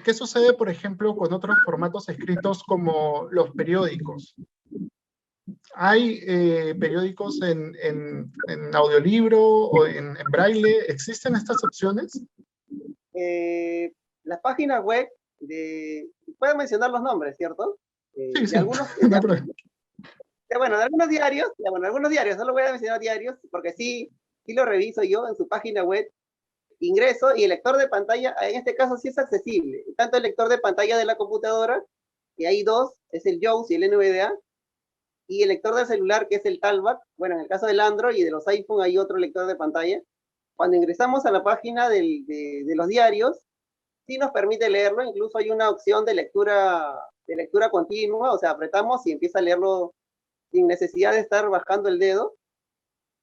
¿qué sucede, por ejemplo, con otros formatos escritos como los periódicos? ¿Hay periódicos en audiolibro o en braille? ¿Existen estas opciones? Las páginas web pueden mencionar los nombres, ¿cierto? Sí, sí. Algunos, bueno, de algunos diarios, solo voy a mencionar diarios, porque sí lo reviso yo en su página web, ingreso, y el lector de pantalla, en este caso sí es accesible, tanto el lector de pantalla de la computadora, que hay dos, es el JAWS y el NVDA, y el lector del celular, que es el Talbot. Bueno, en el caso del Android y de los iPhone hay otro lector de pantalla. Cuando ingresamos a la página de los diarios, sí nos permite leerlo, incluso hay una opción de lectura continua, o sea, apretamos y empieza a leerlo sin necesidad de estar bajando el dedo.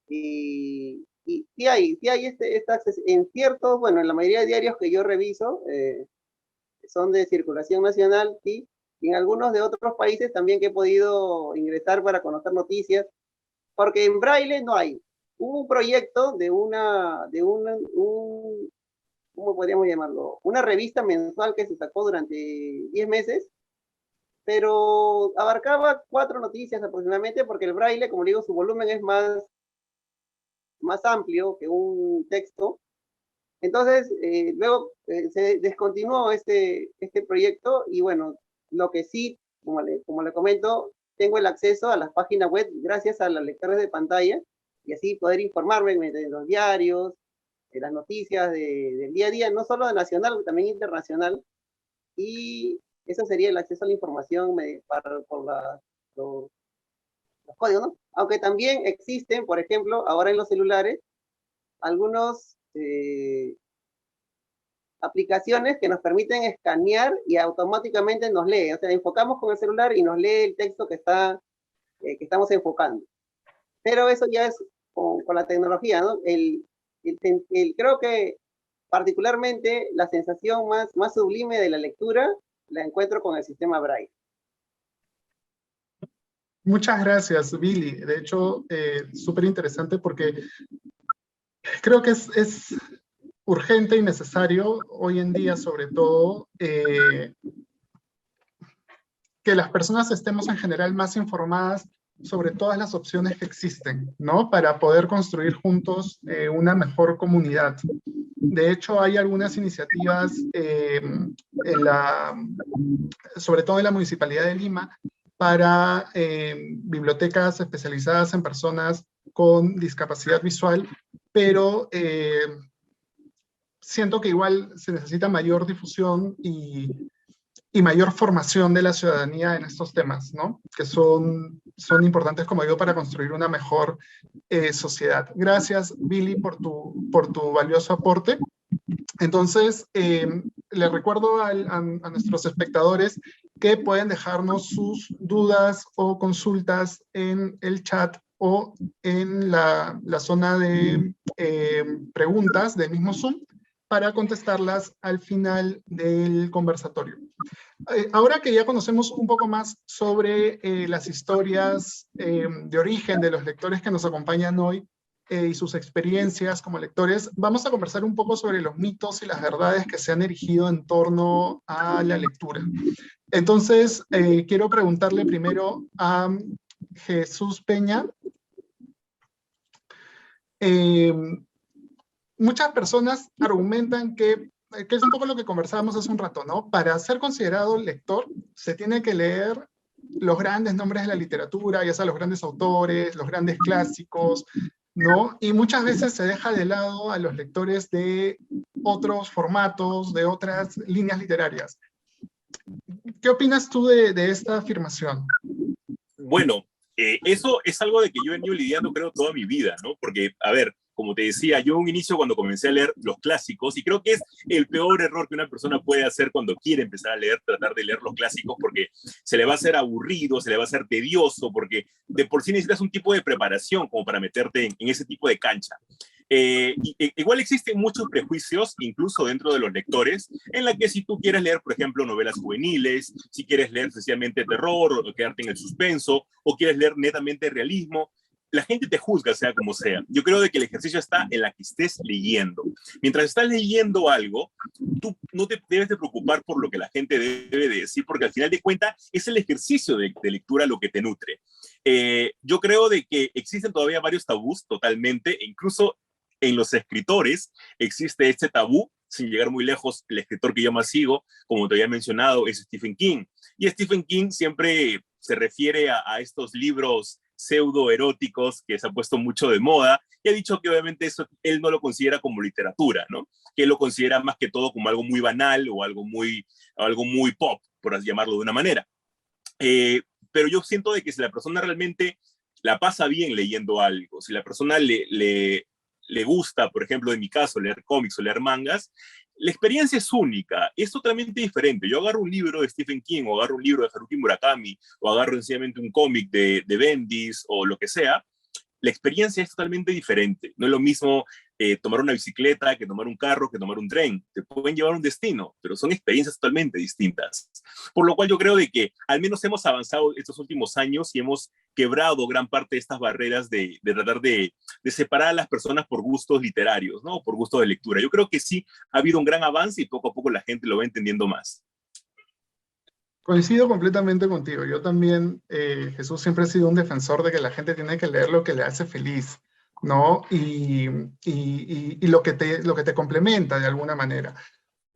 Y sí hay en ciertos, bueno, en la mayoría de diarios que yo reviso, son de circulación nacional, sí, y en algunos de otros países también que he podido ingresar para conocer noticias, porque en braille no hay. Hubo un proyecto ¿cómo podríamos llamarlo? Una revista mensual que se sacó durante 10 meses, pero abarcaba 4 noticias aproximadamente, porque el braille, como digo, su volumen es más amplio que un texto. Entonces, luego se descontinuó este proyecto, y bueno, lo que sí, como le comento, tengo el acceso a las páginas web gracias a los lectores de pantalla, y así poder informarme de los diarios, de las noticias del día a día, no solo de nacional, también internacional, y eso sería el acceso a la información por los códigos, ¿no? Aunque también existen, por ejemplo, ahora en los celulares, algunos aplicaciones que nos permiten escanear y automáticamente nos lee. O sea, enfocamos con el celular y nos lee el texto que estamos enfocando. Pero eso ya es con la tecnología, ¿no? Creo que particularmente la sensación más sublime de la lectura la encuentro con el sistema Braille. Muchas gracias, Billy. De hecho, súper interesante, porque Creo que es urgente y necesario hoy en día, sobre todo, que las personas estemos en general más informadas sobre todas las opciones que existen, ¿no? Para poder construir juntos una mejor comunidad. De hecho, hay algunas iniciativas, sobre todo en la Municipalidad de Lima, para bibliotecas especializadas en personas con discapacidad visual, pero siento que igual se necesita mayor difusión y mayor formación de la ciudadanía en estos temas, ¿no? Que son importantes, como digo, para construir una mejor sociedad. Gracias, Billy, por tu valioso aporte. Entonces, les recuerdo a nuestros espectadores que pueden dejarnos sus dudas o consultas en el chat o en la zona de preguntas del mismo Zoom para contestarlas al final del conversatorio. Ahora que ya conocemos un poco más sobre las historias de origen de los lectores que nos acompañan hoy y sus experiencias como lectores, vamos a conversar un poco sobre los mitos y las verdades que se han erigido en torno a la lectura. Entonces, quiero preguntarle primero a Jesús Peña. Muchas personas argumentan que es un poco lo que conversábamos hace un rato, ¿no? Para ser considerado lector, se tiene que leer los grandes nombres de la literatura, ya sea los grandes autores, los grandes clásicos, ¿no? Y muchas veces se deja de lado a los lectores de otros formatos, de otras líneas literarias. ¿Qué opinas tú de esta afirmación? Bueno, eso es algo de que yo he venido lidiando, creo, toda mi vida, ¿no? Porque, a ver, como te decía, yo en un inicio cuando comencé a leer los clásicos, y creo que es el peor error que una persona puede hacer cuando quiere empezar a leer, tratar de leer los clásicos, porque se le va a hacer aburrido, se le va a hacer tedioso, porque de por sí necesitas un tipo de preparación como para meterte en ese tipo de cancha. Igual existen muchos prejuicios, incluso dentro de los lectores, en la que si tú quieres leer, por ejemplo, novelas juveniles, si quieres leer sencillamente terror o quedarte en el suspenso, o quieres leer netamente realismo, la gente te juzga, sea como sea. Yo creo de que el ejercicio está en la que estés leyendo. Mientras estás leyendo algo, tú no te debes de preocupar por lo que la gente debe de decir, porque al final de cuentas es el ejercicio de lectura lo que te nutre. Yo creo de que existen todavía varios tabús totalmente, e incluso en los escritores existe este tabú, sin llegar muy lejos. El escritor que yo más sigo, como te había mencionado, es Stephen King. Y Stephen King siempre se refiere a estos libros pseudo-eróticos que se ha puesto mucho de moda, y ha dicho que obviamente eso él no lo considera como literatura, ¿no? Que él lo considera más que todo como algo muy banal o algo muy pop, por así llamarlo de una manera. Pero yo siento de que si la persona realmente la pasa bien leyendo algo, si la persona le gusta, por ejemplo, en mi caso, leer cómics o leer mangas, la experiencia es única, es totalmente diferente. Yo agarro un libro de Stephen King, o agarro un libro de Haruki Murakami, o agarro sencillamente un cómic de Bendis, o lo que sea, la experiencia es totalmente diferente. No es lo mismo tomar una bicicleta que tomar un carro, que tomar un tren. Te pueden llevar a un destino, pero son experiencias totalmente distintas. Por lo cual yo creo de que al menos hemos avanzado estos últimos años y hemos quebrado gran parte de estas barreras de tratar de separar a las personas por gustos literarios, ¿no? Por gustos de lectura. Yo creo que sí ha habido un gran avance y poco a poco la gente lo va entendiendo más. Coincido completamente contigo. Yo también, Jesús, siempre he sido un defensor de que la gente tiene que leer lo que le hace feliz, ¿no? Y lo que te complementa de alguna manera.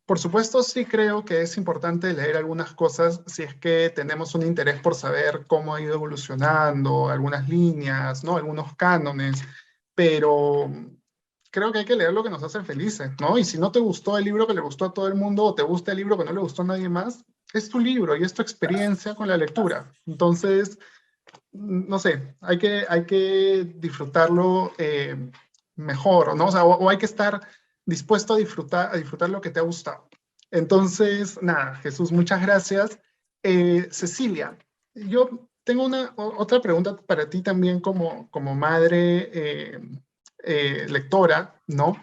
Por supuesto, sí creo que es importante leer algunas cosas si es que tenemos un interés por saber cómo ha ido evolucionando algunas líneas, ¿no? Algunos cánones, pero creo que hay que leer lo que nos hace felices, ¿no? Y si no te gustó el libro que le gustó a todo el mundo, o te gusta el libro que no le gustó a nadie más, es tu libro y es tu experiencia con la lectura. Entonces, no sé, hay que disfrutarlo mejor, ¿no? O sea, o hay que estar dispuesto a disfrutar lo que te ha gustado. Entonces, nada, Jesús, muchas gracias. Cecilia, yo tengo otra pregunta para ti también como madre lectora, ¿no?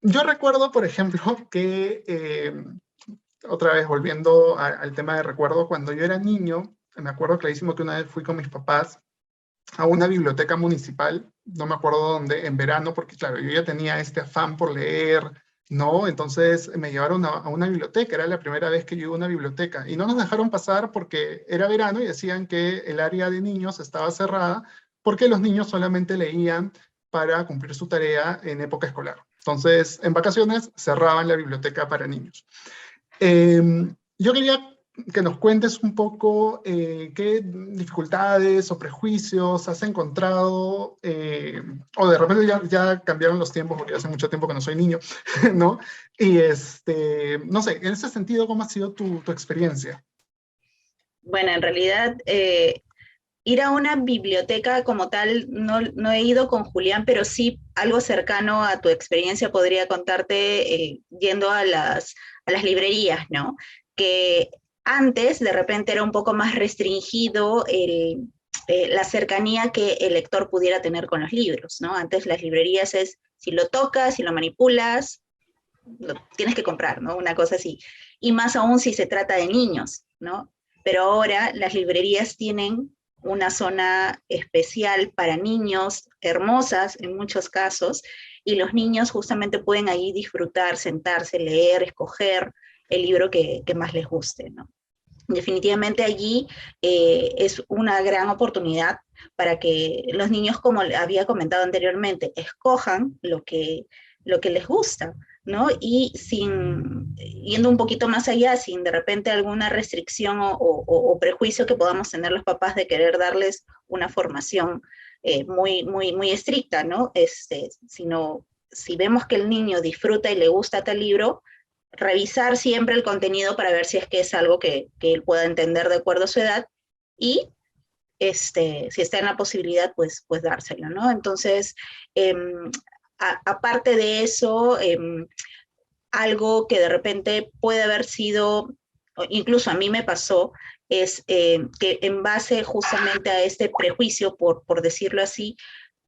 Yo recuerdo, por ejemplo, que otra vez volviendo al tema de recuerdo, cuando yo era niño, me acuerdo clarísimo que una vez fui con mis papás a una biblioteca municipal, no me acuerdo dónde, en verano, porque claro, yo ya tenía este afán por leer, ¿no? Entonces me llevaron a una biblioteca, era la primera vez que yo iba a una biblioteca, y no nos dejaron pasar porque era verano y decían que el área de niños estaba cerrada, porque los niños solamente leían para cumplir su tarea en época escolar. Entonces, en vacaciones cerraban la biblioteca para niños. Yo quería que nos cuentes un poco qué dificultades o prejuicios has encontrado, o de repente ya cambiaron los tiempos porque hace mucho tiempo que no soy niño, ¿no? Y no sé, en ese sentido, ¿cómo ha sido tu experiencia? Bueno, en realidad, ir a una biblioteca como tal, no he ido con Julián, pero sí algo cercano a tu experiencia podría contarte yendo a las librerías, ¿no? Que antes de repente era un poco más restringido la cercanía que el lector pudiera tener con los libros, ¿no? Antes las librerías es, si lo tocas, si lo manipulas, lo tienes que comprar, ¿no? Una cosa así. Y más aún si se trata de niños, ¿no? Pero ahora las librerías tienen una zona especial para niños, hermosas en muchos casos, y los niños justamente pueden ahí disfrutar, sentarse, leer, escoger el libro que más les guste, ¿no? Definitivamente allí es una gran oportunidad para que los niños, como había comentado anteriormente, escojan lo que les gusta, ¿no? Y yendo un poquito más allá, sin de repente alguna restricción o prejuicio que podamos tener los papás de querer darles una formación muy estricta, ¿no? Sino si vemos que el niño disfruta y le gusta tal libro, revisar siempre el contenido para ver si es que es algo que él pueda entender de acuerdo a su edad y si está en la posibilidad, pues dárselo, ¿no? Entonces, aparte de eso, algo que de repente puede haber sido, incluso a mí me pasó, es que en base justamente a este prejuicio, por decirlo así,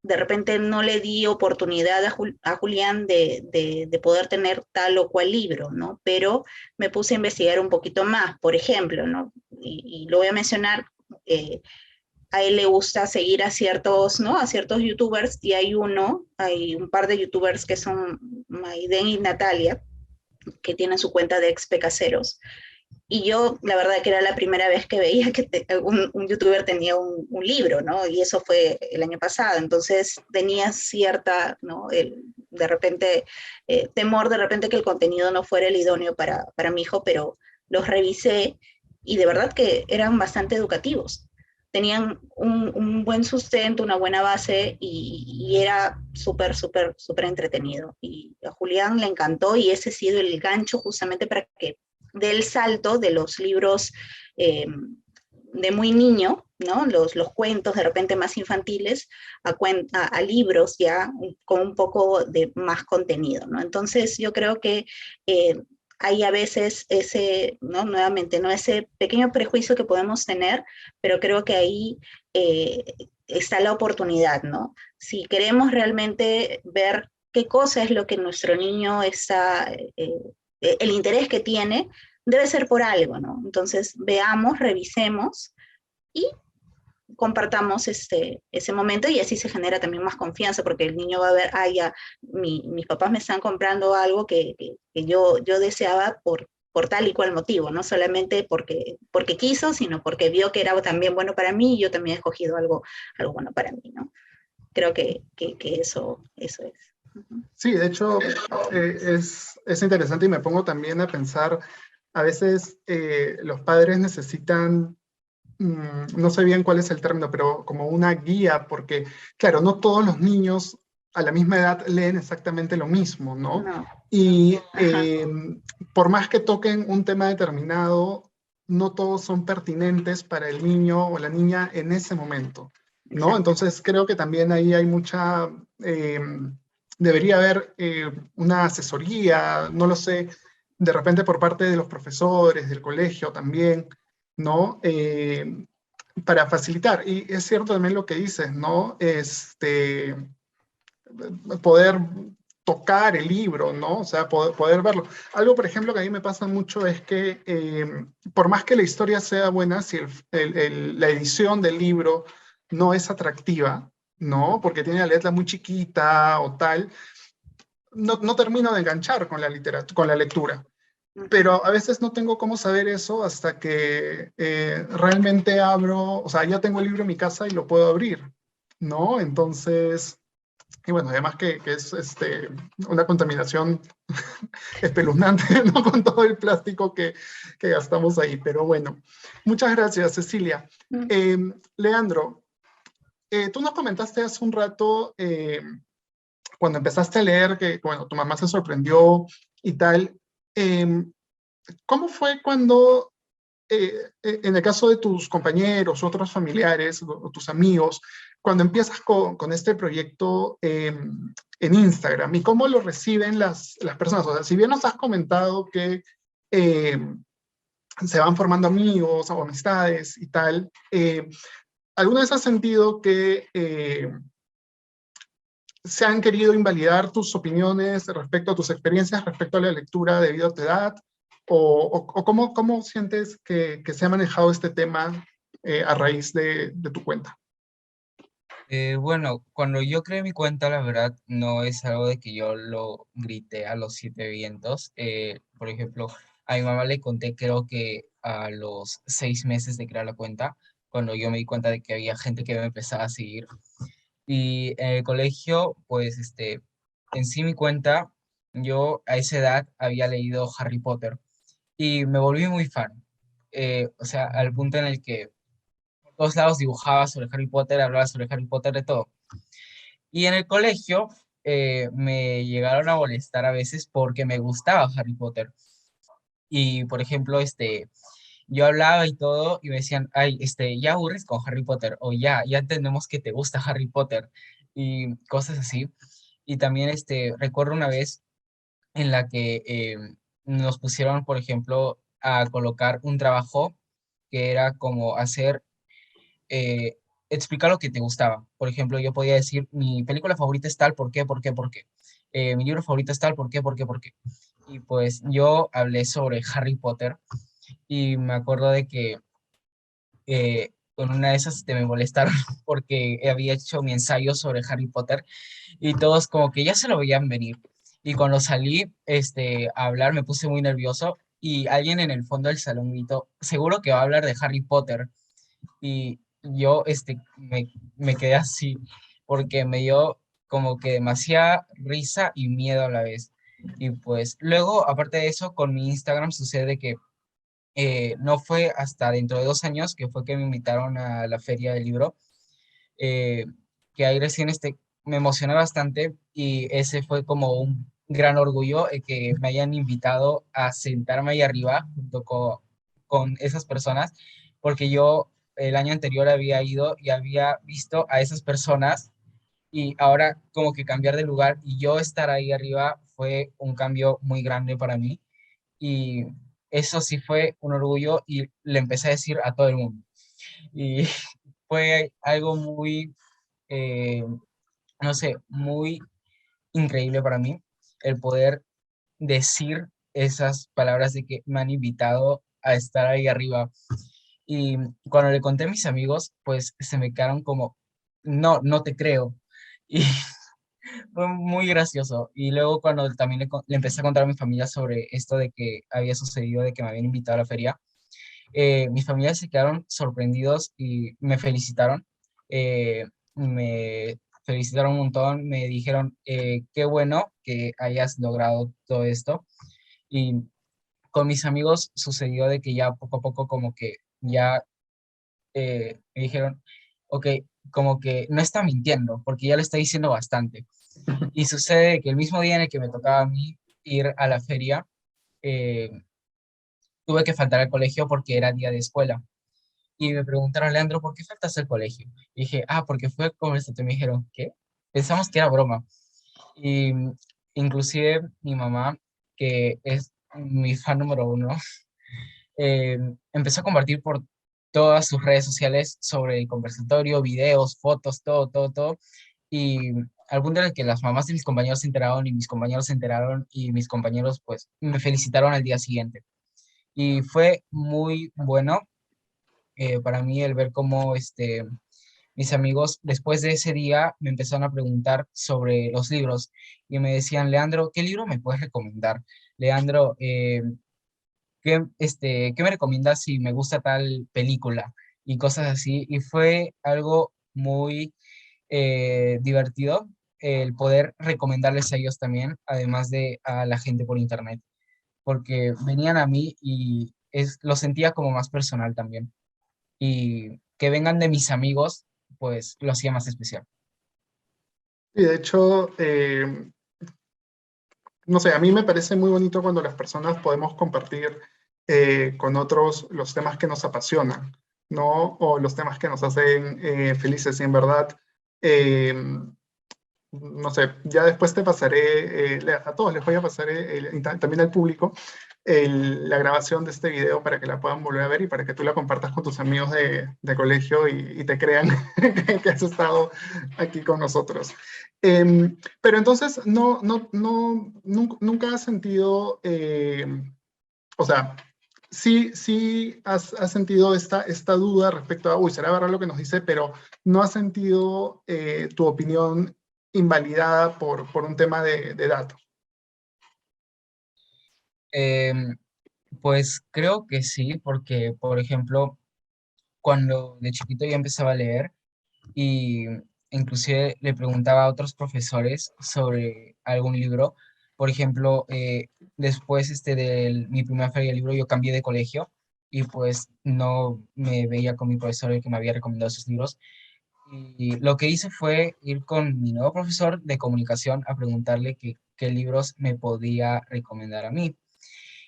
de repente no le di oportunidad a Julián de poder tener tal o cual libro, ¿no? Pero me puse a investigar un poquito más, por ejemplo, ¿no? Y lo voy a mencionar, a él le gusta seguir a ciertos, ¿no? A ciertos youtubers, y hay un par de youtubers que son Maiden y Natalia, que tienen su cuenta de expecaseros. Y yo, la verdad que era la primera vez que veía que un youtuber tenía un libro, ¿no? Y eso fue el año pasado. Entonces tenía cierta, ¿no? De repente, temor de repente que el contenido no fuera el idóneo para mi hijo, pero los revisé y de verdad que eran bastante educativos. Tenían un buen sustento, una buena base y era súper entretenido. Y a Julián le encantó y ese ha sido el gancho justamente para que del salto de los libros de muy niño, ¿no? Los cuentos de repente más infantiles, a libros ya con un poco de más contenido, ¿no? Entonces yo creo que hay a veces ese, ¿no? Nuevamente, ¿no? Ese pequeño prejuicio que podemos tener, pero creo que ahí está la oportunidad, ¿no? Si queremos realmente ver qué cosa es lo que nuestro niño está... el interés que tiene debe ser por algo, ¿no? Entonces veamos, revisemos y compartamos ese momento y así se genera también más confianza porque el niño va a ver, ya, mis papás me están comprando algo que yo deseaba por tal y cual motivo, no solamente porque quiso, sino porque vio que era también bueno para mí y yo también he escogido algo bueno para mí, ¿no? Creo que eso es. Sí, de hecho, es interesante y me pongo también a pensar, a veces los padres necesitan, no sé bien cuál es el término, pero como una guía, porque, claro, no todos los niños a la misma edad leen exactamente lo mismo, ¿no? No. Y por más que toquen un tema determinado, no todos son pertinentes para el niño o la niña en ese momento, ¿no? Exacto. Entonces creo que también ahí hay mucha... debería haber una asesoría, no lo sé, de repente por parte de los profesores, del colegio también, ¿no? Para facilitar. Y es cierto también lo que dices, ¿no? Poder tocar el libro, ¿no? O sea, poder verlo. Algo, por ejemplo, que a mí me pasa mucho es que por más que la historia sea buena, si la edición del libro no es atractiva, ¿no? Porque tiene la letra muy chiquita o tal, no termino de enganchar con con la lectura. Pero a veces no tengo cómo saber eso hasta que realmente abro, o sea, ya tengo el libro en mi casa y lo puedo abrir, ¿no? Entonces, y bueno, además que es una contaminación espeluznante, ¿no? Con todo el plástico que gastamos ahí. Pero bueno, muchas gracias, Cecilia. Leandro, tú nos comentaste hace un rato, cuando empezaste a leer, que, bueno, tu mamá se sorprendió y tal. ¿Cómo fue cuando, en el caso de tus compañeros, otros familiares o tus amigos, cuando empiezas con este proyecto en Instagram, y cómo lo reciben las personas? O sea, si bien nos has comentado que se van formando amigos o amistades y tal, ¿alguna vez has sentido que se han querido invalidar tus opiniones respecto a tus experiencias, respecto a la lectura debido a tu edad? ¿O cómo sientes que se ha manejado este tema a raíz de tu cuenta? Bueno, cuando yo creé mi cuenta, la verdad, no es algo de que yo lo grité a los siete vientos. Por ejemplo, a mi mamá le conté, creo que a los 6 meses de crear la cuenta, cuando yo me di cuenta de que había gente que me empezaba a seguir. Y en el colegio, pues, en sí mi cuenta, yo a esa edad había leído Harry Potter y me volví muy fan. O sea, al punto en el que por todos lados dibujaba sobre Harry Potter, hablaba sobre Harry Potter, de todo. Y en el colegio me llegaron a molestar a veces porque me gustaba Harry Potter. Y, por ejemplo, yo hablaba y todo y me decían, ay, ya aburres con Harry Potter, o ya entendemos que te gusta Harry Potter, y cosas así. Y también, recuerdo una vez en la que nos pusieron, por ejemplo, a colocar un trabajo que era como eh, explicar lo que te gustaba. Por ejemplo, yo podía decir, mi película favorita es tal, ¿por qué? ¿Por qué? ¿Por qué? Mi libro favorito es tal, ¿por qué? ¿Por qué? ¿Por qué? Y pues yo hablé sobre Harry Potter y me acuerdo de que con una de esas me molestaron porque había hecho mi ensayo sobre Harry Potter y todos como que ya se lo veían venir. Y cuando salí a hablar me puse muy nervioso y alguien en el fondo del salón gritó, seguro que va a hablar de Harry Potter. Y yo me quedé así porque me dio como que demasiada risa y miedo a la vez. Y pues luego, aparte de eso, con mi Instagram sucede que no fue hasta dentro de 2 años que fue que me invitaron a la feria del libro, eh, que ahí recién me emocioné bastante y ese fue como un gran orgullo que me hayan invitado a sentarme ahí arriba junto con esas personas, porque yo el año anterior había ido y había visto a esas personas y ahora como que cambiar de lugar y yo estar ahí arriba fue un cambio muy grande para mí y eso sí fue un orgullo y le empecé a decir a todo el mundo. Y fue algo muy, eh, no sé, muy increíble para mí el poder decir esas palabras de que me han invitado a estar ahí arriba. Y cuando le conté a mis amigos, pues se me quedaron como, no, no te creo. Y fue muy gracioso. Y luego cuando también le empecé a contar a mi familia sobre esto de que había sucedido, de que me habían invitado a la feria, mis familiares se quedaron sorprendidos y me felicitaron. Me felicitaron un montón, me dijeron, qué bueno que hayas logrado todo esto. Y con mis amigos sucedió de que ya poco a poco como que ya me dijeron, ok, como que no está mintiendo, porque ya le está diciendo bastante. Y sucede que el mismo día en el que me tocaba a mí ir a la feria, eh, tuve que faltar al colegio porque era día de escuela. Y me preguntaron, Leandro, ¿por qué faltas al colegio? Y dije, porque fue como esto. Y me dijeron, ¿qué? Pensamos que era broma. Y inclusive mi mamá, que es mi fan número uno, empezó a compartir por todas sus redes sociales sobre el conversatorio, videos, fotos, todo, todo, todo. Y al punto en el que las mamás de mis compañeros se enteraron y mis compañeros se enteraron y mis compañeros pues me felicitaron al día siguiente. Y fue muy bueno para mí el ver cómo mis amigos después de ese día me empezaron a preguntar sobre los libros y me decían, Leandro, ¿qué libro me puedes recomendar? Leandro, ¿qué me recomiendas si me gusta tal película? Y cosas así. Y fue algo muy divertido el poder recomendarles a ellos también, además de a la gente por internet, porque venían a mí y lo sentía como más personal también. Y que vengan de mis amigos, pues lo hacía más especial. Y de hecho, no sé, a mí me parece muy bonito cuando las personas podemos compartir con otros los temas que nos apasionan, ¿no? O los temas que nos hacen felices. Y en verdad, eh, no sé, ya después te pasaré, a todos les voy a pasar, y también al público, la grabación de este video para que la puedan volver a ver y para que tú la compartas con tus amigos de colegio y te crean que has estado aquí con nosotros. Pero entonces, nunca has sentido, o sea, sí has sentido esta duda respecto a, uy, será verdad lo que nos dice, pero no has sentido tu opinión invalidada por un tema de datos. Em, pues creo que sí, porque, por ejemplo, cuando de chiquito ya empezaba a leer, y inclusive le preguntaba a otros profesores sobre algún libro. Por ejemplo, después de mi primera feria de libro yo cambié de colegio y pues no me veía con mi profesor el que me había recomendado esos libros. Y lo que hice fue ir con mi nuevo profesor de comunicación a preguntarle qué libros me podía recomendar a mí.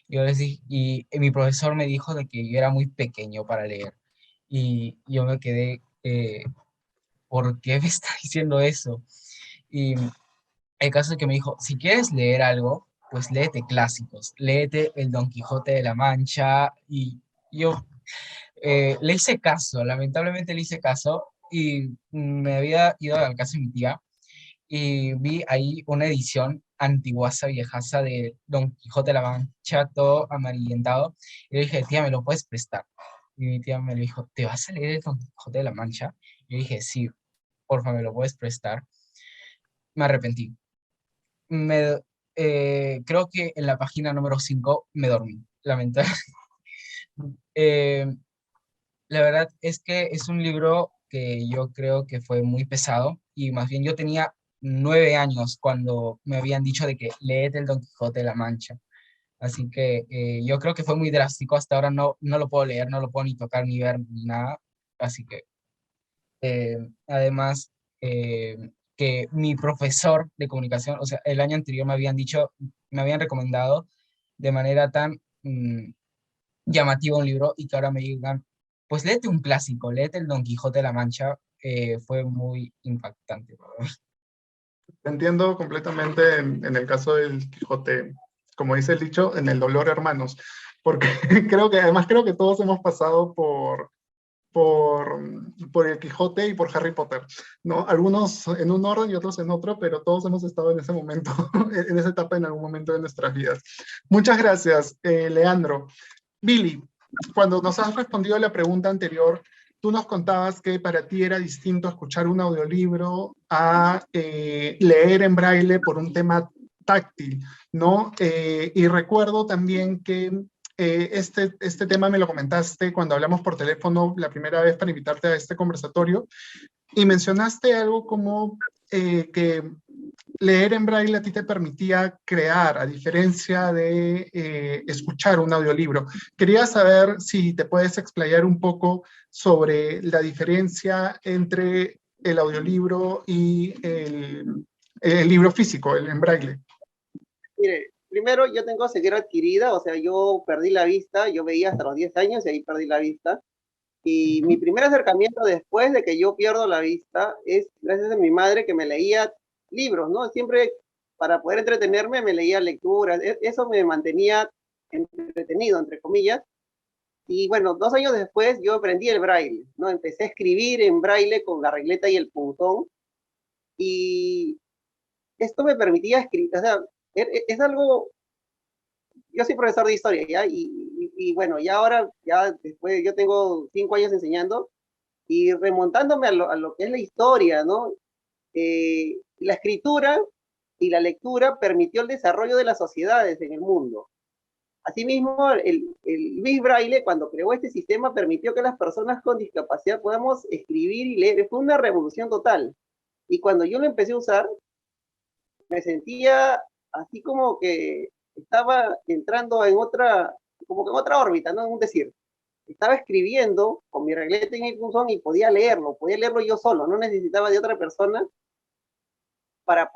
Yo les dije, y mi profesor me dijo de que yo era muy pequeño para leer. Y yo me quedé, ¿por qué me está diciendo eso? Y el caso es que me dijo, si quieres leer algo, pues léete clásicos, léete el Don Quijote de la Mancha. Y yo le hice caso, lamentablemente le hice caso y me había ido a la casa de mi tía y vi ahí una edición antiguaza, viejaza de Don Quijote de la Mancha, todo amarillentado. Y le dije, tía, ¿me lo puedes prestar? Y mi tía me lo dijo, ¿te vas a leer el Don Quijote de la Mancha? Y yo dije, sí, porfa, ¿me lo puedes prestar? Me arrepentí. Me, Creo que en la página número 5 me dormí, lamentablemente. Eh, la verdad es que es un libro que yo creo que fue muy pesado y más bien yo tenía 9 años cuando me habían dicho de que léete el Don Quijote de la Mancha. Así que yo creo que fue muy drástico. Hasta ahora no lo puedo leer, no lo puedo ni tocar, ni ver, ni nada. Así que además, que mi profesor de comunicación, o sea, el año anterior me habían dicho, me habían recomendado de manera tan llamativa un libro y que ahora me digan, pues léete un clásico, léete el Don Quijote de la Mancha, fue muy impactante para mí. Te entiendo completamente en el caso del Quijote, como dice el dicho, en el dolor, hermanos, porque además creo que todos hemos pasado por, por el Quijote y por Harry Potter, ¿no? Algunos en un orden y otros en otro, pero todos hemos estado en ese momento, en esa etapa en algún momento de nuestras vidas. Muchas gracias, Leandro. Billy, cuando nos has respondido a la pregunta anterior, tú nos contabas que para ti era distinto escuchar un audiolibro a leer en braille por un tema táctil, ¿no? Y recuerdo también que este tema me lo comentaste cuando hablamos por teléfono la primera vez para invitarte a este conversatorio, y mencionaste algo como que leer en braille a ti te permitía crear, a diferencia de escuchar un audiolibro. Quería saber si te puedes explayar un poco sobre la diferencia entre el audiolibro y el libro físico, el en braille. Mire, primero yo tengo ceguera adquirida, o sea, yo perdí la vista, yo veía hasta los 10 años y ahí perdí la vista. Y mi primer acercamiento después de que yo pierdo la vista es gracias a mi madre que me leía libros, ¿no? Siempre para poder entretenerme me leía lecturas, eso me mantenía entretenido, entre comillas. Y bueno, 2 años después yo aprendí el braille, ¿no? Empecé a escribir en braille con la regleta y el puntón. Y esto me permitía escribir, o sea, es algo, yo soy profesor de historia, ¿ya? Y bueno, ya ahora, ya después, yo tengo 5 años enseñando, Y remontándome a lo que es la historia, ¿no? La escritura y la lectura permitió el desarrollo de las sociedades en el mundo. Asimismo, el Luis Braille, cuando creó este sistema, permitió que las personas con discapacidad podamos escribir y leer. Fue una revolución total. Y cuando yo lo empecé a usar, me sentía así como que estaba entrando en otra, como que en otra órbita, ¿no? En un decir. Estaba escribiendo con mi reglete en el punzón y podía leerlo yo solo, no necesitaba de otra persona para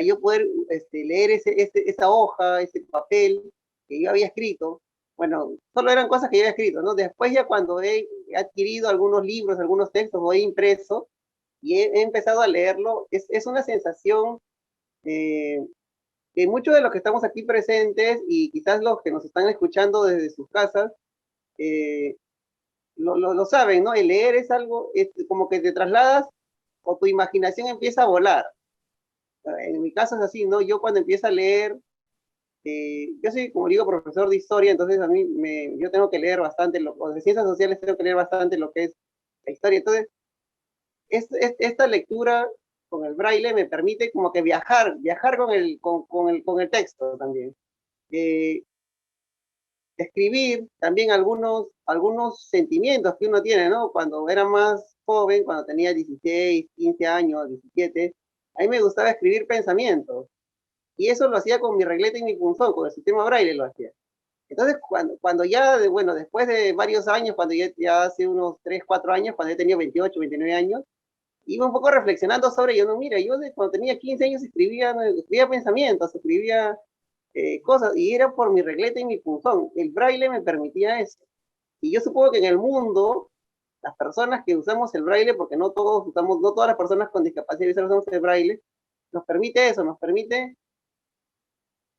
yo poder leer esa hoja, ese papel que yo había escrito. Bueno, solo eran cosas que yo había escrito, ¿no? Después ya cuando he adquirido algunos libros, algunos textos, o he impreso y he empezado a leerlo, es una sensación que muchos de los que estamos aquí presentes y quizás los que nos están escuchando desde sus casas, lo saben, ¿no? El leer es algo, es como que te trasladas o tu imaginación empieza a volar. En mi caso es así, ¿no? Yo cuando empiezo a leer, yo soy, como digo, profesor de historia, entonces a mí yo tengo que leer bastante, o de ciencias sociales tengo que leer bastante lo que es la historia. Entonces, esta lectura con el braille me permite como que viajar con el texto también. Escribir también algunos sentimientos que uno tiene, ¿no? Cuando era más joven, cuando tenía 16, 15 años, 17, a mí me gustaba escribir pensamientos. Y eso lo hacía con mi regleta y mi punzón, con el sistema braille lo hacía. Entonces, cuando ya, bueno, después de varios años, cuando ya hace unos 3, 4 años, cuando yo tenía 28, 29 años, iba un poco reflexionando sobre ello, no, mira, yo cuando tenía 15 años escribía pensamientos, escribía cosas, y era por mi regleta y mi punzón. El braille me permitía eso. Y yo supongo que en el mundo, las personas que usamos el braille, porque no todas las personas con discapacidad visual usamos el braille, nos permite eso, nos permite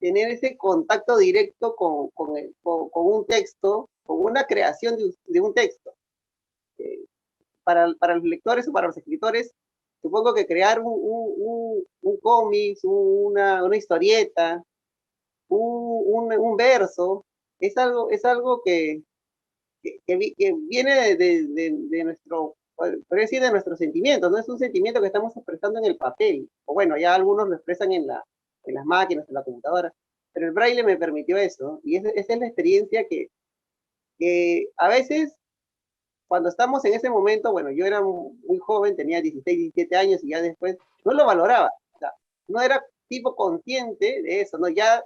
tener ese contacto directo con un texto, con una creación de un texto. Para los lectores o para los escritores, supongo que crear un cómic, una historieta, un verso, es algo que viene de nuestro, podría decir, de nuestros sentimientos, no es un sentimiento que estamos expresando en el papel, o bueno, ya algunos lo expresan en las máquinas, en la computadora, pero el braille me permitió eso, ¿no? Y esa es la experiencia que a veces, cuando estamos en ese momento, bueno, yo era muy joven, tenía 16, 17 años, y ya después no lo valoraba, o sea, no era tipo consciente de eso, ¿no? Ya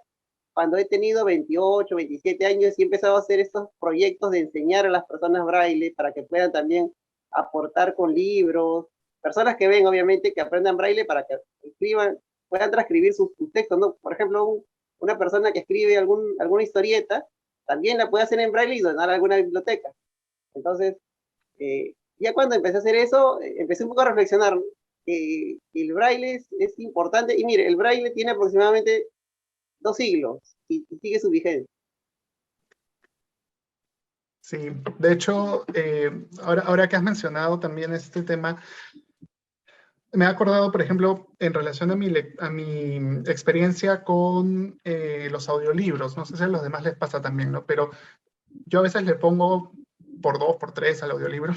cuando he tenido 28, 27 años y he empezado a hacer estos proyectos de enseñar a las personas braille para que puedan también aportar con libros, personas que ven, obviamente, que aprendan braille para que escriban, puedan transcribir sus textos, ¿no? Por ejemplo, una persona que escribe alguna historieta, también la puede hacer en braille y donar a alguna biblioteca. Entonces, ya cuando empecé a hacer eso, empecé un poco a reflexionar. El braille es importante, y mire, el braille tiene aproximadamente 2 siglos y sigue su vigencia. Sí, de hecho, ahora que has mencionado también este tema, me he acordado, por ejemplo, en relación a mi experiencia con los audiolibros. No sé si a los demás les pasa también, ¿no? Pero yo a veces le pongo por 2, por 3 al audiolibro,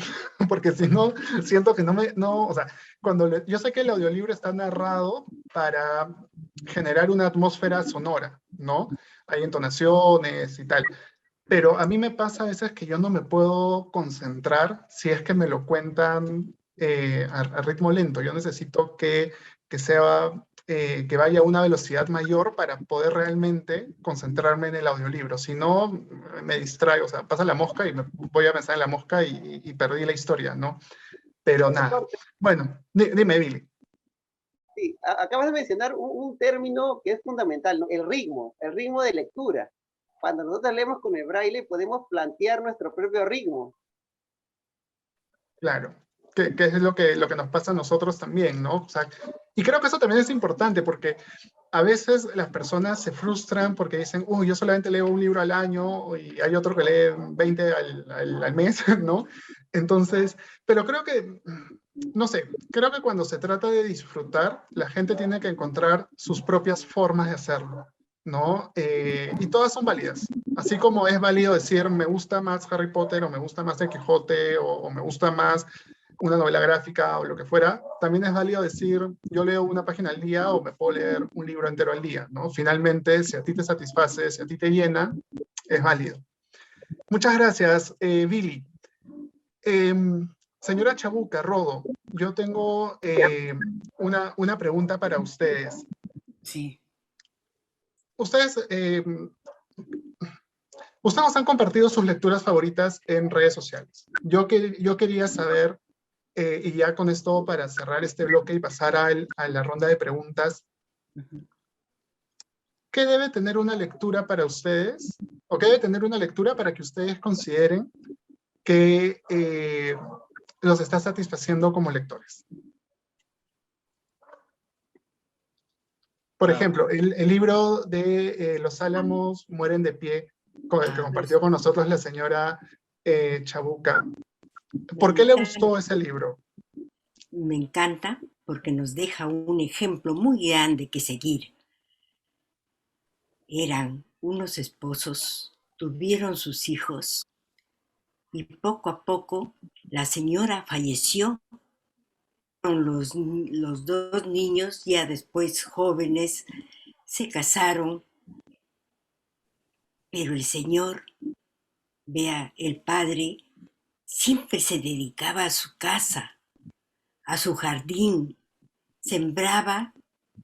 porque si no, siento que o sea, yo sé que el audiolibro está narrado para generar una atmósfera sonora, ¿no? Hay entonaciones y tal. Pero a mí me pasa a veces que yo no me puedo concentrar si es que me lo cuentan a ritmo lento. Yo necesito que que vaya a una velocidad mayor para poder realmente concentrarme en el audiolibro. Si no, me distraigo, o sea, pasa la mosca y me voy a pensar en la mosca y perdí la historia, ¿no? Pero nada. Bueno, dime, Billy. Sí, acabas de mencionar un término que es fundamental, ¿no? El ritmo de lectura. Cuando nosotros leemos con el braille podemos plantear nuestro propio ritmo. Claro, que es lo que nos pasa a nosotros también, ¿no? O sea, y creo que eso también es importante porque a veces las personas se frustran porque dicen, uy, yo solamente leo un libro al año y hay otro que lee 20 al mes, ¿no? Entonces, pero creo que, no sé, creo que cuando se trata de disfrutar, la gente tiene que encontrar sus propias formas de hacerlo. ¿no? Y todas son válidas. Así como es válido decir, me gusta más Harry Potter, o me gusta más El Quijote, o me gusta más una novela gráfica, o lo que fuera, también es válido decir, yo leo una página al día, o me puedo leer un libro entero al día, ¿no? Finalmente, si a ti te satisface, si a ti te llena, es válido. Muchas gracias, Billy. Señora Chabuca, Rodo, yo tengo una pregunta para ustedes. Sí. Ustedes nos han compartido sus lecturas favoritas en redes sociales. Yo quería saber, y ya con esto para cerrar este bloque y pasar a la ronda de preguntas, ¿qué debe tener una lectura para ustedes? ¿O qué debe tener una lectura para que ustedes consideren que los está satisfaciendo como lectores? Por ejemplo, el libro de Los Álamos mueren de pie, con el que compartió con nosotros la señora Chabuca. ¿Por qué le gustó ese libro? Me encanta porque nos deja un ejemplo muy grande que seguir. Eran unos esposos, tuvieron sus hijos y poco a poco la señora falleció. Los dos niños, ya después jóvenes, se casaron, pero el señor, vea, el padre, siempre se dedicaba a su casa, a su jardín, sembraba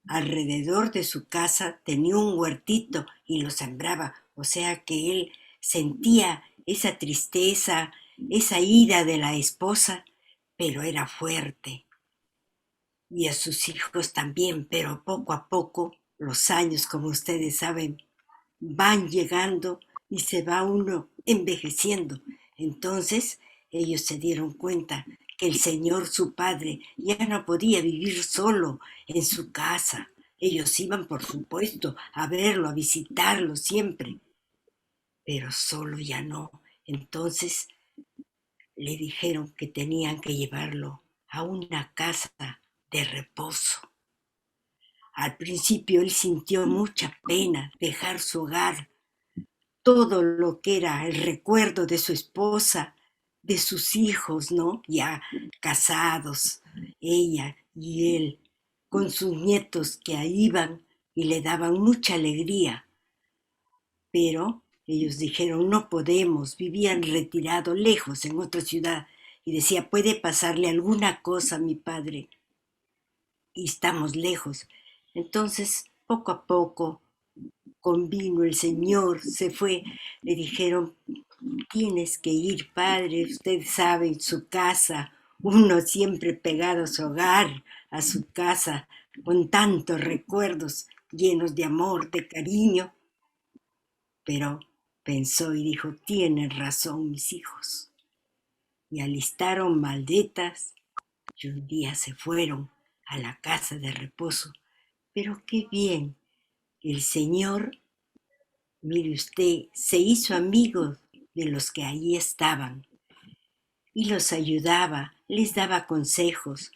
alrededor de su casa, tenía un huertito y lo sembraba, o sea que él sentía esa tristeza, esa ira de la esposa, pero era fuerte. Y a sus hijos también, pero poco a poco los años, como ustedes saben, van llegando y se va uno envejeciendo. Entonces ellos se dieron cuenta que el Señor, su padre, ya no podía vivir solo en su casa. Ellos iban, por supuesto, a verlo, a visitarlo siempre, pero solo ya no. Entonces le dijeron que tenían que llevarlo a una casa de reposo. Al principio él sintió mucha pena dejar su hogar, todo lo que era el recuerdo de su esposa, de sus hijos, ¿no? Ya casados, ella y él, con sus nietos que ahí iban y le daban mucha alegría. Pero ellos dijeron, no podemos, vivían retirados, lejos, en otra ciudad, y decía, puede pasarle alguna cosa a mi padre, y estamos lejos. Entonces, poco a poco, convino el Señor, se fue, le dijeron, tienes que ir, padre, usted sabe, en su casa, uno siempre pegado a su hogar, a su casa, con tantos recuerdos llenos de amor, de cariño. Pero pensó y dijo, tienen razón mis hijos. Y alistaron maletas y un día se fueron a la casa de reposo. Pero qué bien, el Señor, mire usted, se hizo amigo de los que allí estaban y los ayudaba, les daba consejos.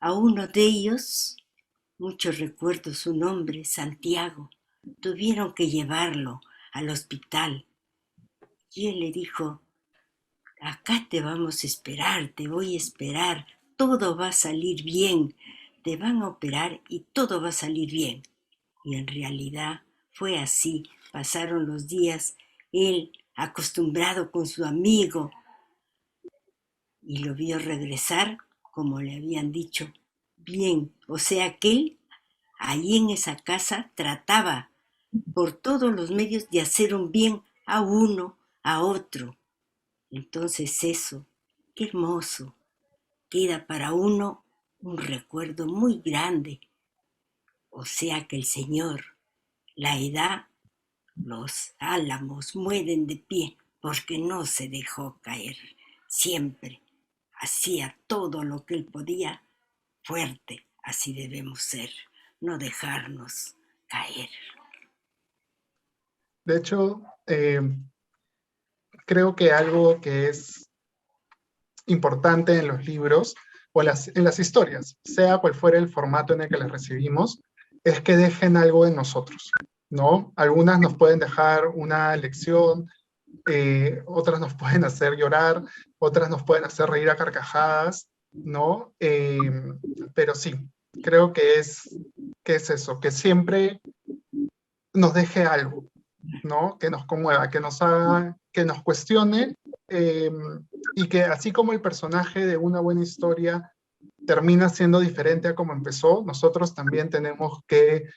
A uno de ellos, muchos recuerdo su nombre, Santiago, tuvieron que llevarlo al hospital. Y él le dijo, acá te vamos a esperar, te voy a esperar, todo va a salir bien, te van a operar y todo va a salir bien. Y en realidad fue así, pasaron los días, él acostumbrado con su amigo, y lo vio regresar, como le habían dicho, bien, o sea que él, allí en esa casa, trataba por todos los medios de hacer un bien a uno, a otro. Entonces eso, qué hermoso, queda para uno un recuerdo muy grande. O sea que el Señor, la edad, los álamos mueren de pie porque no se dejó caer. Siempre hacía todo lo que él podía fuerte. Así debemos ser, no dejarnos caer. De hecho, creo que algo que es importante en los libros o en las historias, sea cual fuera el formato en el que las recibimos, es que dejen algo en nosotros. ¿no? Algunas nos pueden dejar una lección, otras nos pueden hacer llorar, otras nos pueden hacer reír a carcajadas, ¿no? Pero sí, creo que es eso, que siempre nos deje algo, ¿no? Que nos conmueva, que nos haga, que nos cuestione, y que así como el personaje de una buena historia termina siendo diferente a como empezó, nosotros también tenemos que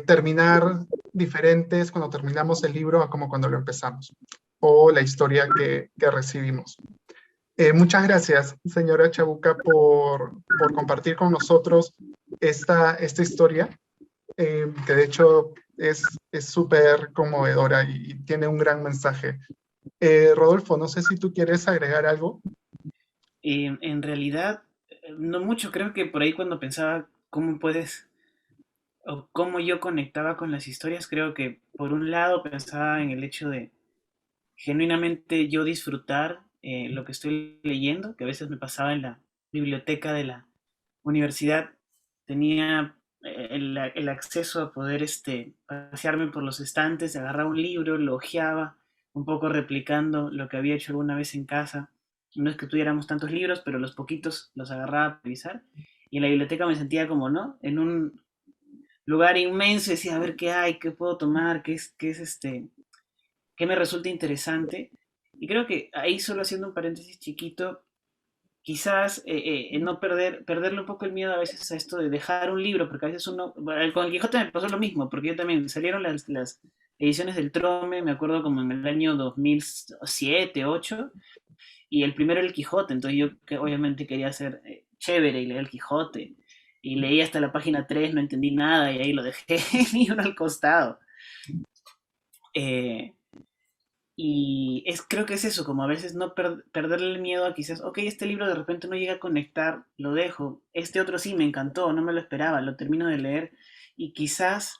terminar diferentes cuando terminamos el libro a como cuando lo empezamos, o la historia que recibimos. Muchas gracias, señora Chabuca, por compartir con nosotros esta historia, que de hecho es súper conmovedora y tiene un gran mensaje. Rodolfo, no sé si tú quieres agregar algo. En realidad, no mucho. Creo que por ahí cuando pensaba cómo puedes, o cómo yo conectaba con las historias, creo que por un lado pensaba en el hecho de genuinamente yo disfrutar lo que estoy leyendo, que a veces me pasaba en la biblioteca de la universidad, tenía el acceso a poder pasearme por los estantes, agarraba un libro, lo hojeaba, un poco replicando lo que había hecho alguna vez en casa. No es que tuviéramos tantos libros, pero los poquitos los agarraba a revisar. Y en la biblioteca me sentía como, ¿no? En un lugar inmenso, decía, a ver qué hay, qué puedo tomar, qué me resulta interesante. Y creo que ahí, solo haciendo un paréntesis chiquito, quizás no perderle un poco el miedo a veces a esto de dejar un libro, porque a veces uno, bueno, con el Quijote me pasó lo mismo, porque yo también salieron las ediciones del Trome, me acuerdo como en el año 2007, 2008, y el primero el Quijote, entonces yo que obviamente quería ser chévere y leer el Quijote, y leí hasta la página 3, no entendí nada, y ahí lo dejé el libro al costado. Eh, y creo que es eso, como a veces no perderle el miedo a quizás, ok, este libro de repente no llega a conectar, lo dejo. Este otro sí me encantó, no me lo esperaba, lo termino de leer y quizás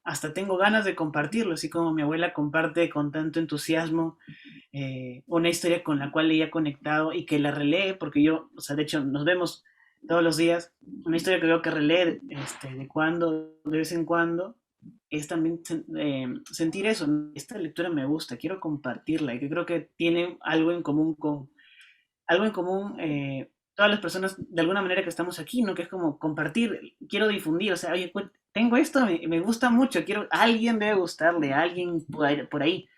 hasta tengo ganas de compartirlo, así como mi abuela comparte con tanto entusiasmo una historia con la cual ella ha conectado y que la relee, porque yo, o sea, de hecho, nos vemos todos los días, una historia que veo que releer de vez en cuando, es también sentir eso, esta lectura me gusta, quiero compartirla, y que creo que tiene algo en común todas las personas de alguna manera que estamos aquí, ¿no? Que es como compartir, quiero difundir, o sea, oye, pues, tengo esto, me gusta mucho, quiero, a alguien debe gustarle, a alguien por ahí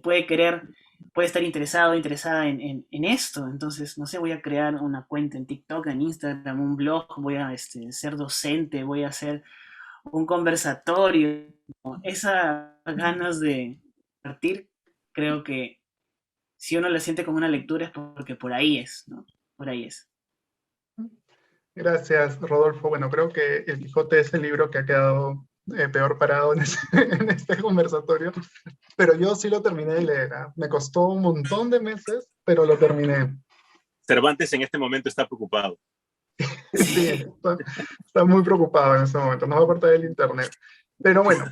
puede querer, puede estar interesado, interesada en esto. Entonces, no sé, voy a crear una cuenta en TikTok, en Instagram, un blog, voy a ser docente, voy a hacer un conversatorio. Esas ganas de partir, creo que si uno la siente como una lectura es porque por ahí es, ¿no? Por ahí es. Gracias, Rodolfo. Bueno, creo que El Quijote es el libro que ha quedado peor parado en, en este conversatorio, pero yo sí lo terminé de leer. ¿Eh? Me costó un montón de meses, pero lo terminé. Cervantes en este momento está preocupado. Sí, está muy preocupado en este momento, no va a cortar el internet. Pero bueno,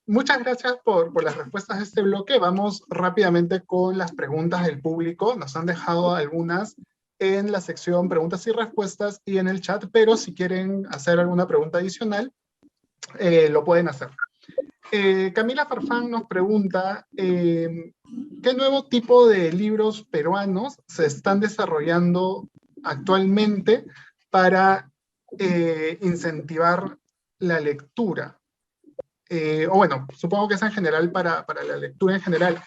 muchas gracias por las respuestas de este bloque. Vamos rápidamente con las preguntas del público. Nos han dejado algunas en la sección preguntas y respuestas y en el chat, pero si quieren hacer alguna pregunta adicional, lo pueden hacer. Camila Farfán nos pregunta, ¿qué nuevo tipo de libros peruanos se están desarrollando actualmente para incentivar la lectura? O bueno, supongo que es en general para la lectura en general.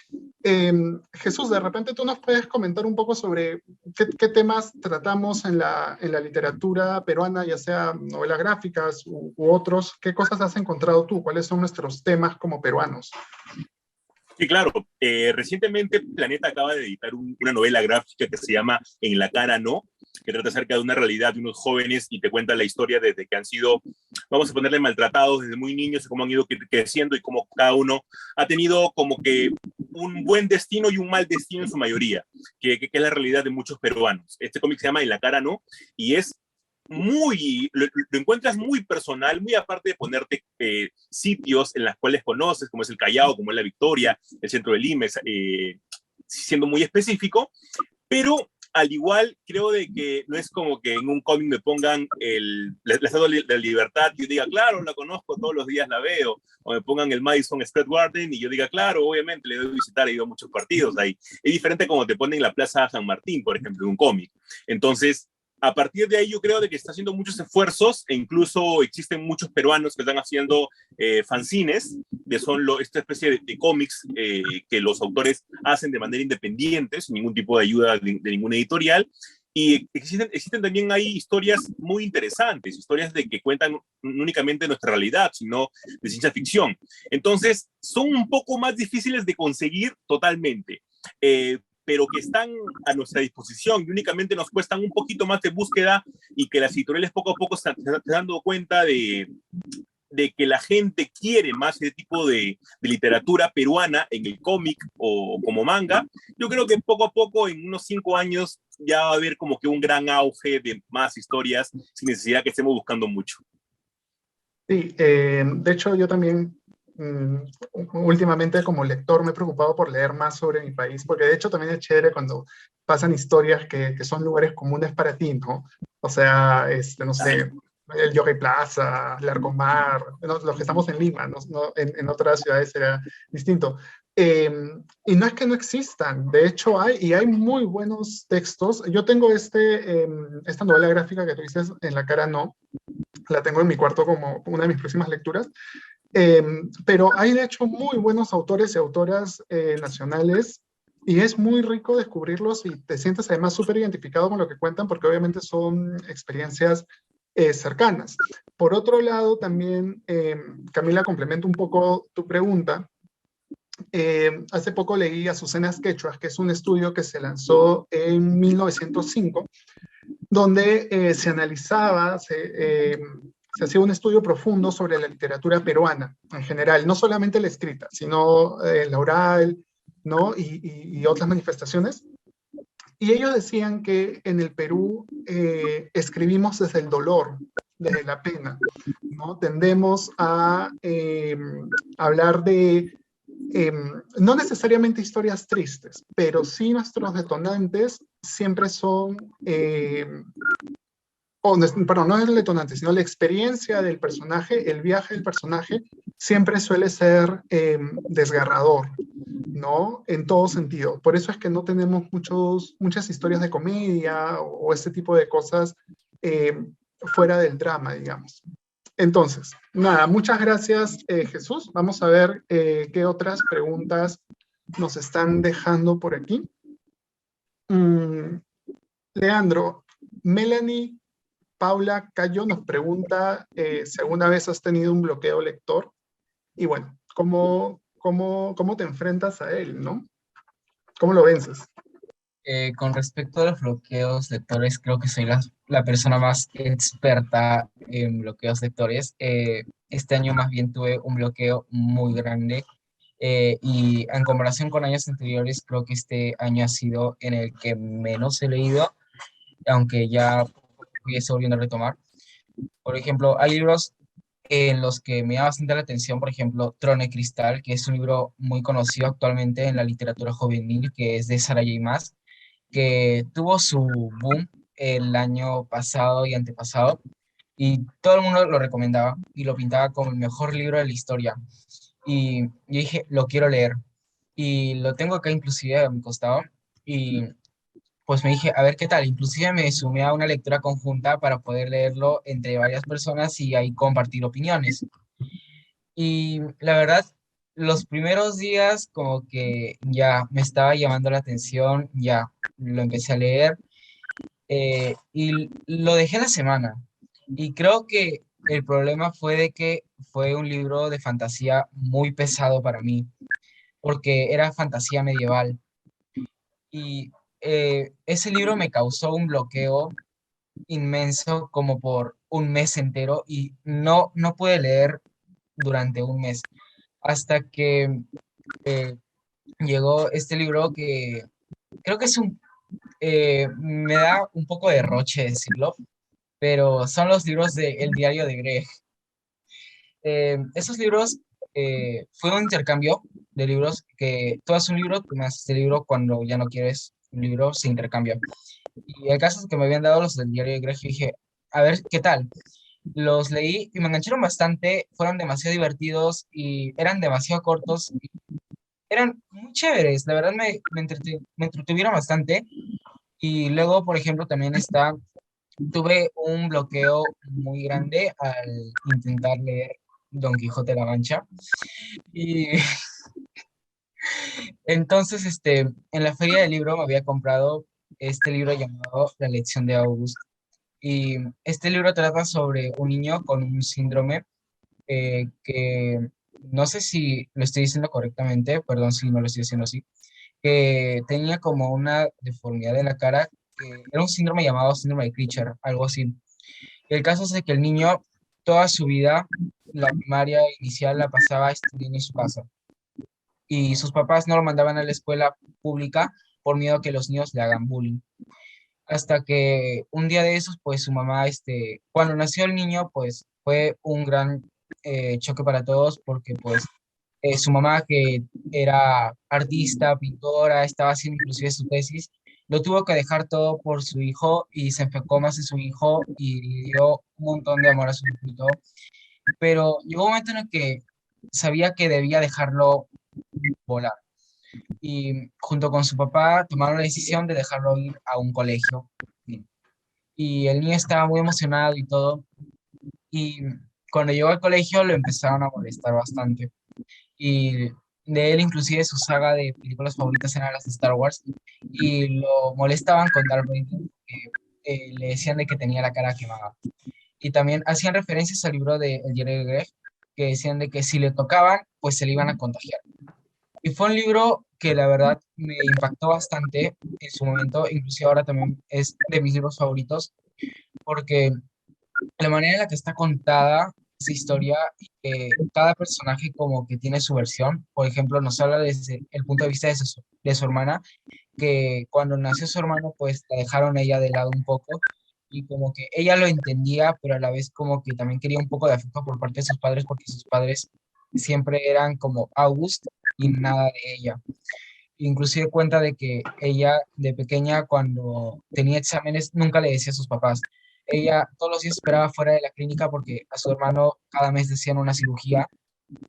Jesús, de repente tú nos puedes comentar un poco sobre qué temas tratamos en la literatura peruana, ya sea novelas gráficas u otros. ¿Qué cosas has encontrado tú? ¿Cuáles son nuestros temas como peruanos? Sí, claro. Recientemente Planeta acaba de editar una novela gráfica que se llama En la cara no, que trata acerca de una realidad de unos jóvenes y te cuenta la historia desde que han sido, vamos a ponerle, maltratados desde muy niños y cómo han ido creciendo y cómo cada uno ha tenido como que un buen destino y un mal destino en su mayoría, que es la realidad de muchos peruanos. Este cómic se llama En la cara no y es lo encuentras muy personal, muy aparte de ponerte sitios en los cuales conoces, como es el Callao, como es la Victoria, el centro de Lima, siendo muy específico, pero al igual, creo de que no es como que en un cómic me pongan la Estatua de la Libertad y yo diga, claro, la conozco, todos los días la veo, o me pongan el Madison Square Garden y yo diga, claro, obviamente le doy a visitar, he ido a muchos partidos ahí. Es diferente como te ponen la Plaza San Martín, por ejemplo, en un cómic. Entonces, a partir de ahí yo creo de que está haciendo muchos esfuerzos e incluso existen muchos peruanos que están haciendo fanzines, que son esta especie de cómics que los autores hacen de manera independiente, sin ningún tipo de ayuda de ninguna editorial. Y existen también hay historias muy interesantes, historias de que cuentan no únicamente nuestra realidad, sino de ciencia ficción. Entonces, son un poco más difíciles de conseguir totalmente. Pero que están a nuestra disposición y únicamente nos cuestan un poquito más de búsqueda y que las editoriales poco a poco se están dando cuenta de que la gente quiere más ese tipo de literatura peruana en el cómic o como manga. Yo creo que poco a poco, en unos 5 años, ya va a haber como que un gran auge de más historias sin necesidad que estemos buscando mucho. Sí, de hecho yo también últimamente como lector me he preocupado por leer más sobre mi país, porque de hecho también es chévere cuando pasan historias que son lugares comunes para ti, ¿no? O sea, no sé, el Yogai Plaza, Larcomar, ¿no? Los que estamos en Lima, ¿no? En otras ciudades será distinto. Y no es que no existan, de hecho hay muy buenos textos. Yo tengo esta novela gráfica que tú dices, En la cara no, la tengo en mi cuarto como una de mis próximas lecturas. Pero hay de hecho muy buenos autores y autoras nacionales y es muy rico descubrirlos y te sientes además súper identificado con lo que cuentan porque obviamente son experiencias cercanas. Por otro lado, también, Camila, complemento un poco tu pregunta. Hace poco leí Azucenas Quechuas, que es un estudio que se lanzó en 1905, donde se analizaba, se hacía un estudio profundo sobre la literatura peruana en general, no solamente la escrita, sino la oral, ¿no? Y otras manifestaciones. Y ellos decían que en el Perú escribimos desde el dolor, desde la pena, ¿no? Tendemos a hablar de, no necesariamente historias tristes, pero sí nuestros detonantes siempre son perdón, no es el detonante, sino la experiencia del personaje, el viaje del personaje, siempre suele ser desgarrador, ¿no? En todo sentido. Por eso es que no tenemos muchas historias de comedia o este tipo de cosas fuera del drama, digamos. Entonces, nada, muchas gracias, Jesús. Vamos a ver qué otras preguntas nos están dejando por aquí. Leandro, Melanie Paula Cayo nos pregunta si alguna vez has tenido un bloqueo lector y bueno, ¿cómo te enfrentas a él, no? ¿Cómo lo vences? Con respecto a los bloqueos lectores, creo que soy la persona más experta en bloqueos lectores. Este año más bien tuve un bloqueo muy grande y en comparación con años anteriores, creo que este año ha sido en el que menos he leído, aunque ya estoy volviendo a retomar. Por ejemplo, hay libros en los que me llama bastante la atención, por ejemplo, Trone Cristal, que es un libro muy conocido actualmente en la literatura juvenil, que es de Sara J. Maas, que tuvo su boom el año pasado y antepasado, y todo el mundo lo recomendaba y lo pintaba como el mejor libro de la historia. Y yo dije, lo quiero leer. Y lo tengo acá inclusive a mi costado, y pues me dije, a ver qué tal. Inclusive me sumé a una lectura conjunta para poder leerlo entre varias personas y ahí compartir opiniones. Y la verdad, los primeros días como que ya me estaba llamando la atención, ya lo empecé a leer y lo dejé la semana. Y creo que el problema fue de que fue un libro de fantasía muy pesado para mí, porque era fantasía medieval. Y ese libro me causó un bloqueo inmenso como por un mes entero y no pude leer durante un mes hasta que llegó este libro que creo que me da un poco de roche decirlo, pero son los libros de El diario de Greg. Esos libros fue un intercambio de libros que tú haces un libro, tú me haces este libro, cuando ya no quieres un libro se intercambia. Y el caso es que me habían dado los del diario de Greg y dije, a ver, ¿qué tal? Los leí y me engancharon bastante, fueron demasiado divertidos y eran demasiado cortos, y eran muy chéveres, la verdad me entretuvieron bastante. Y luego, por ejemplo, también tuve un bloqueo muy grande al intentar leer Don Quijote de la Mancha. Y entonces, en la feria del libro me había comprado este libro llamado La lección de August. Y este libro trata sobre un niño con un síndrome que no sé si lo estoy diciendo correctamente, perdón si no lo estoy diciendo así, que tenía como una deformidad en la cara, que era un síndrome llamado síndrome de Creacher, algo así. El caso es de que el niño toda su vida, la primaria inicial la pasaba estudiando en su casa y sus papás no lo mandaban a la escuela pública por miedo a que los niños le hagan bullying. Hasta que un día de esos, pues su mamá, cuando nació el niño, pues fue un gran choque para todos porque pues su mamá, que era artista, pintora, estaba haciendo inclusive su tesis, lo tuvo que dejar todo por su hijo y se enfocó más en su hijo y le dio un montón de amor a su hijo. Pero llegó un momento en el que sabía que debía dejarlo volar y junto con su papá tomaron la decisión de dejarlo ir a un colegio. Y el niño estaba muy emocionado y todo. Y cuando llegó al colegio lo empezaron a molestar bastante. Y de él inclusive su saga de películas favoritas eran las de Star Wars. Y lo molestaban con Darth Vader, que le decían de que tenía la cara quemada. Y también hacían referencias al libro de El diario de Greg, que decían de que si le tocaban, pues se le iban a contagiar. Y fue un libro que la verdad me impactó bastante en su momento, inclusive ahora también es de mis libros favoritos, porque la manera en la que está contada esa historia, cada personaje como que tiene su versión. Por ejemplo, nos habla desde el punto de vista de su hermana, que cuando nació su hermano, pues la dejaron ella de lado un poco y como que ella lo entendía, pero a la vez como que también quería un poco de afecto por parte de sus padres, porque sus padres siempre eran como August y nada de ella. Inclusive cuenta de que ella de pequeña cuando tenía exámenes nunca le decía a sus papás. Ella todos los días esperaba fuera de la clínica porque a su hermano cada mes decían una cirugía.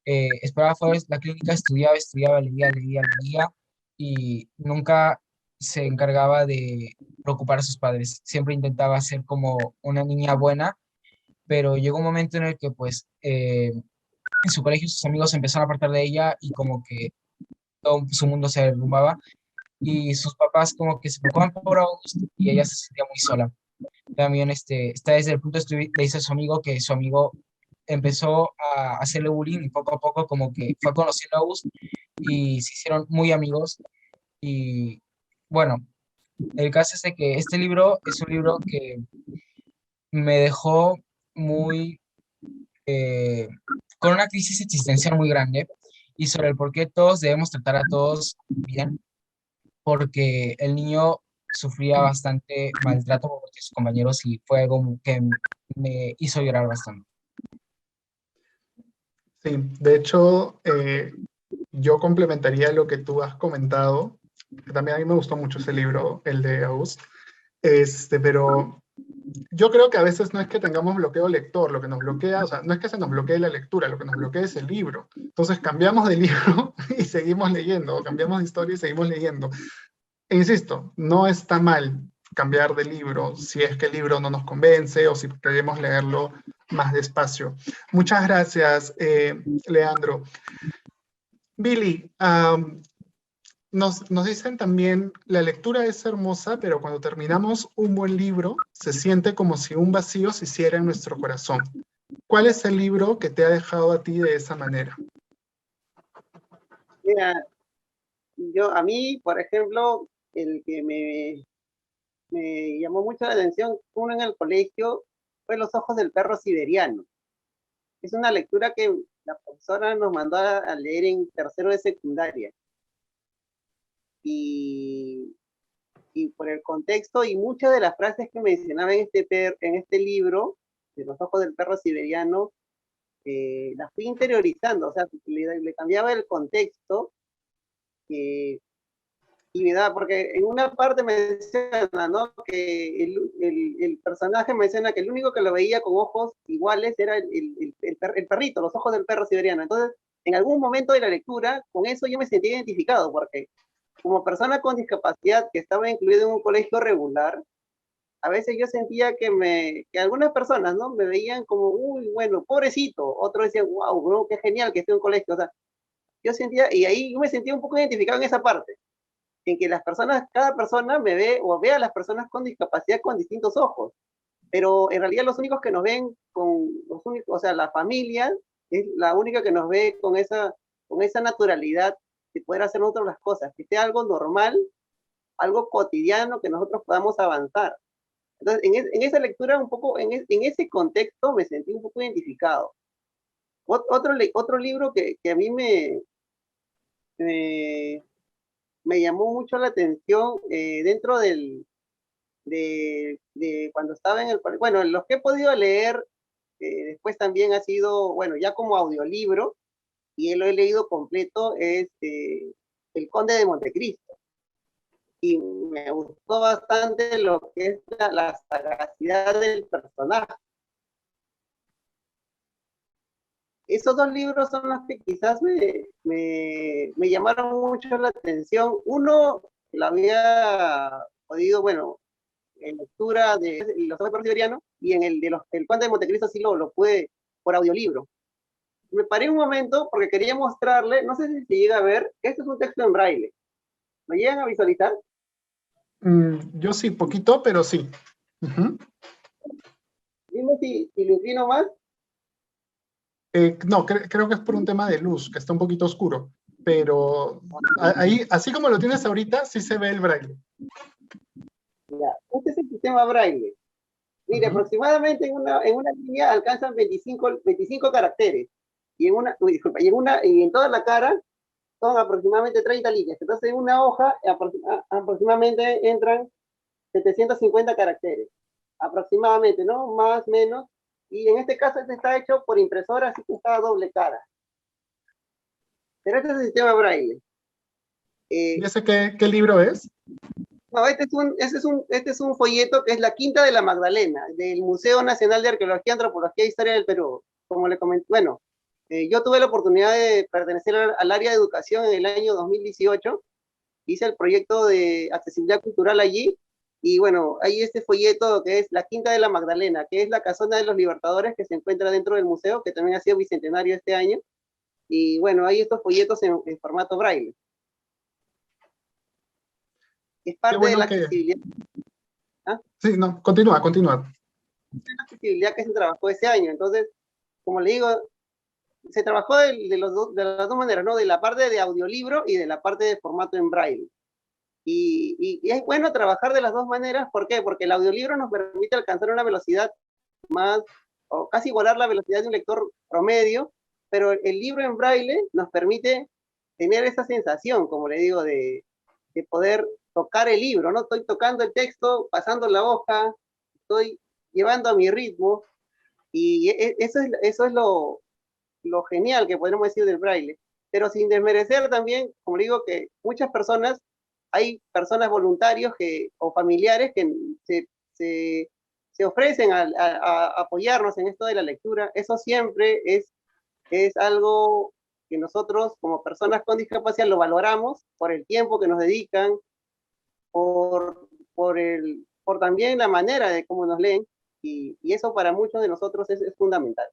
Esperaba fuera de la clínica, estudiaba, estudiaba, leía, leía, leía y nunca se encargaba de preocupar a sus padres. Siempre intentaba ser como una niña buena, pero llegó un momento en el que pues en su colegio sus amigos se empezaron a apartar de ella y como que todo su mundo se derrumbaba y sus papás como que se preocupaban por August y ella se sentía muy sola. También está desde el punto de vista de su amigo, que su amigo empezó a hacerle bullying y poco a poco como que fue conociendo a August y se hicieron muy amigos. Y bueno, el caso es de que este libro es un libro que me dejó muy eh, con una crisis existencial muy grande y sobre el por qué todos debemos tratar a todos bien, porque el niño sufría bastante maltrato por parte de sus compañeros y fue algo que me hizo llorar bastante. Sí, de hecho, yo complementaría lo que tú has comentado, que también a mí me gustó mucho ese libro, el de August, pero yo creo que a veces no es que tengamos bloqueo lector, lo que nos bloquea, o sea, no es que se nos bloquee la lectura, lo que nos bloquea es el libro. Entonces cambiamos de libro y seguimos leyendo, o cambiamos de historia y seguimos leyendo. E insisto, no está mal cambiar de libro si es que el libro no nos convence o si queremos leerlo más despacio. Muchas gracias, Leandro. Billy, nos dicen también, la lectura es hermosa, pero cuando terminamos un buen libro, se siente como si un vacío se hiciera en nuestro corazón. ¿Cuál es el libro que te ha dejado a ti de esa manera? Mira, a mí, por ejemplo, el que me llamó mucho la atención, uno en el colegio, fue Los ojos del perro siberiano. Es una lectura que la profesora nos mandó a leer en tercero de secundaria. Y, y por el contexto y muchas de las frases que mencionaba en este libro, de Los ojos del perro siberiano, las fui interiorizando, o sea, le cambiaba el contexto y Y me da, porque en una parte menciona, ¿no? Que el personaje menciona que el único que lo veía con ojos iguales era el perrito, los ojos del perro siberiano. Entonces, en algún momento de la lectura, con eso yo me sentí identificado, porque como persona con discapacidad que estaba incluido en un colegio regular, a veces yo sentía que algunas personas, ¿no? Me veían como, uy, bueno, pobrecito. Otros decían, wow, ¿no? Qué genial que esté en un colegio. O sea, yo sentía, y ahí yo me sentía un poco identificado en esa parte, en que las personas, cada persona me ve o ve a las personas con discapacidad con distintos ojos. Pero en realidad los únicos que nos ven los únicos, o sea, la familia es la única que nos ve con esa naturalidad de poder hacer nosotros las cosas, que sea algo normal, algo cotidiano, que nosotros podamos avanzar. Entonces, en esa lectura, un poco, en ese contexto, me sentí un poco identificado. Otro libro que a mí me llamó mucho la atención dentro de cuando estaba en el colegio. Bueno, los que he podido leer después también ha sido, bueno, ya como audiolibro, y lo he leído completo, es El Conde de Montecristo. Y me gustó bastante lo que es la sagacidad del personaje. Esos dos libros son los que quizás me llamaron mucho la atención. Uno, lo había podido, bueno, en lectura de Los Ojos del Perro Siberiano, y en el Conde de Montecristo sí lo pude por audiolibro. Me paré un momento porque quería mostrarle, no sé si se llega a ver, este es un texto en braille. ¿Lo llegan a visualizar? Yo sí, poquito, pero sí. Dime si lo inclino más. No, creo que es por un tema de luz, que está un poquito oscuro, pero ahí, así como lo tienes ahorita, sí se ve el braille. Ya, este es el sistema braille. Mire, aproximadamente en una línea alcanzan 25 caracteres, y en toda la cara son aproximadamente 30 líneas. Entonces en una hoja aproximadamente entran 750 caracteres, aproximadamente, ¿no? Más, menos. Y en este caso este está hecho por impresora, así que está a doble cara. Pero este es el sistema braille. ¿Y ese qué libro es? No, este es un folleto que es La Quinta de la Magdalena, del Museo Nacional de Arqueología, Antropología e Historia del Perú. Como le comenté, bueno, yo tuve la oportunidad de pertenecer al área de educación en el año 2018, hice el proyecto de accesibilidad cultural allí, y bueno, hay este folleto que es La Quinta de la Magdalena, que es la casona de los Libertadores que se encuentra dentro del museo, que también ha sido bicentenario este año, y bueno, hay estos folletos en formato braille. Es parte de la accesibilidad. ¿Ah? Sí, no, continúa. La accesibilidad que se trabajó ese año. Entonces, como le digo, se trabajó de las dos maneras, ¿no? De la parte de audiolibro y de la parte de formato en braille. Y es bueno trabajar de las dos maneras. ¿Por qué? Porque el audiolibro nos permite alcanzar una velocidad más, o casi igualar la velocidad de un lector promedio, pero el libro en braille nos permite tener esa sensación, como le digo, de poder tocar el libro, ¿no? Estoy tocando el texto, pasando la hoja, estoy llevando a mi ritmo, y eso es lo genial que podemos decir del braille. Pero sin desmerecer también, como digo, que muchas personas, hay personas voluntarios o familiares que se ofrecen a apoyarnos en esto de la lectura. Eso siempre es algo que nosotros como personas con discapacidad lo valoramos por el tiempo que nos dedican, por también la manera de cómo nos leen, y eso para muchos de nosotros es fundamental.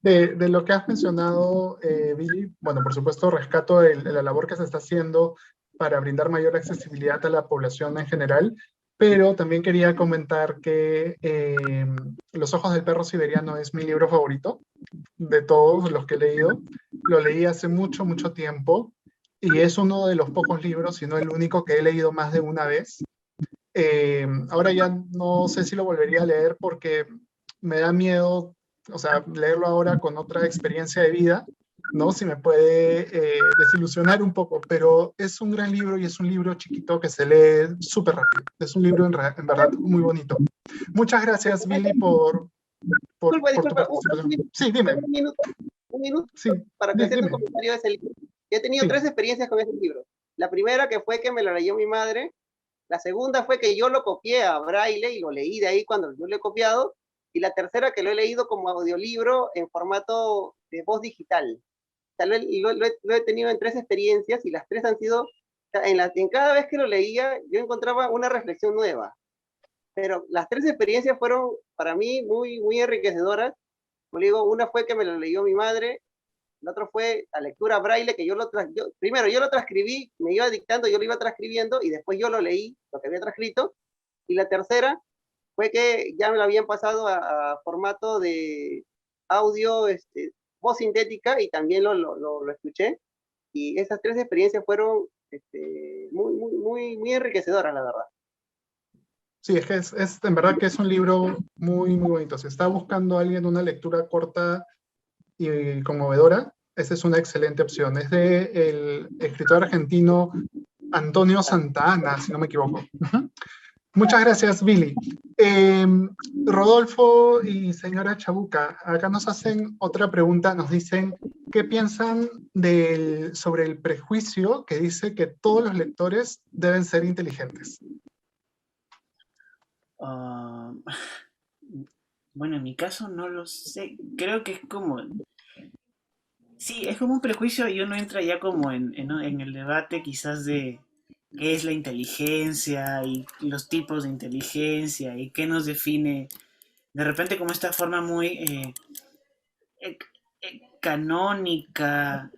De lo que has mencionado, Billy, bueno, por supuesto rescato la labor que se está haciendo para brindar mayor accesibilidad a la población en general, pero también quería comentar que Los Ojos del Perro Siberiano es mi libro favorito de todos los que he leído. Lo leí hace mucho tiempo, y es uno de los pocos libros, si no el único, que he leído más de una vez. Ahora ya no sé si lo volvería a leer porque me da miedo, o sea, leerlo ahora con otra experiencia de vida, ¿no? Si me puede desilusionar un poco, pero es un gran libro y es un libro chiquito que se lee súper rápido. Es un libro en verdad muy bonito. Muchas gracias, Billy, por tu participación. Sí, dime. Un minuto Sí, para que hacer un comentario de ese libro. He tenido Sí. 3 experiencias con ese libro. La primera que fue que me lo leyó mi madre. La segunda fue que yo lo copié a braille y lo leí de ahí cuando yo lo he copiado. Y la tercera que lo he leído como audiolibro en formato de voz digital. O sea, lo he tenido en 3 experiencias y las 3 han sido, o sea, en cada vez que lo leía yo encontraba una reflexión nueva. Pero las 3 experiencias fueron para mí muy, muy enriquecedoras. Como digo, una fue que me lo leyó mi madre, la otra fue la lectura braille, que primero yo lo transcribí, me iba dictando, yo lo iba transcribiendo y después yo lo leí, lo que había transcrito. Y la tercera fue que ya me lo habían pasado a formato de audio, voz sintética, y también lo escuché. Y esas 3 experiencias fueron muy, muy, muy, muy enriquecedoras, la verdad. Sí, es que en verdad que es un libro muy, muy bonito. Si está buscando a alguien una lectura corta y conmovedora, esa es una excelente opción. Es de el escritor argentino Antonio Santana, si no me equivoco. Ujú. Muchas gracias, Billy. Rodolfo y señora Chabuca, acá nos hacen otra pregunta, nos dicen, ¿qué piensan sobre el prejuicio que dice que todos los lectores deben ser inteligentes? Bueno, en mi caso no lo sé. Creo que es como... Sí, es como un prejuicio y uno entra ya como en el debate quizás de qué es la inteligencia y los tipos de inteligencia y qué nos define. De repente como esta forma muy eh, canónica,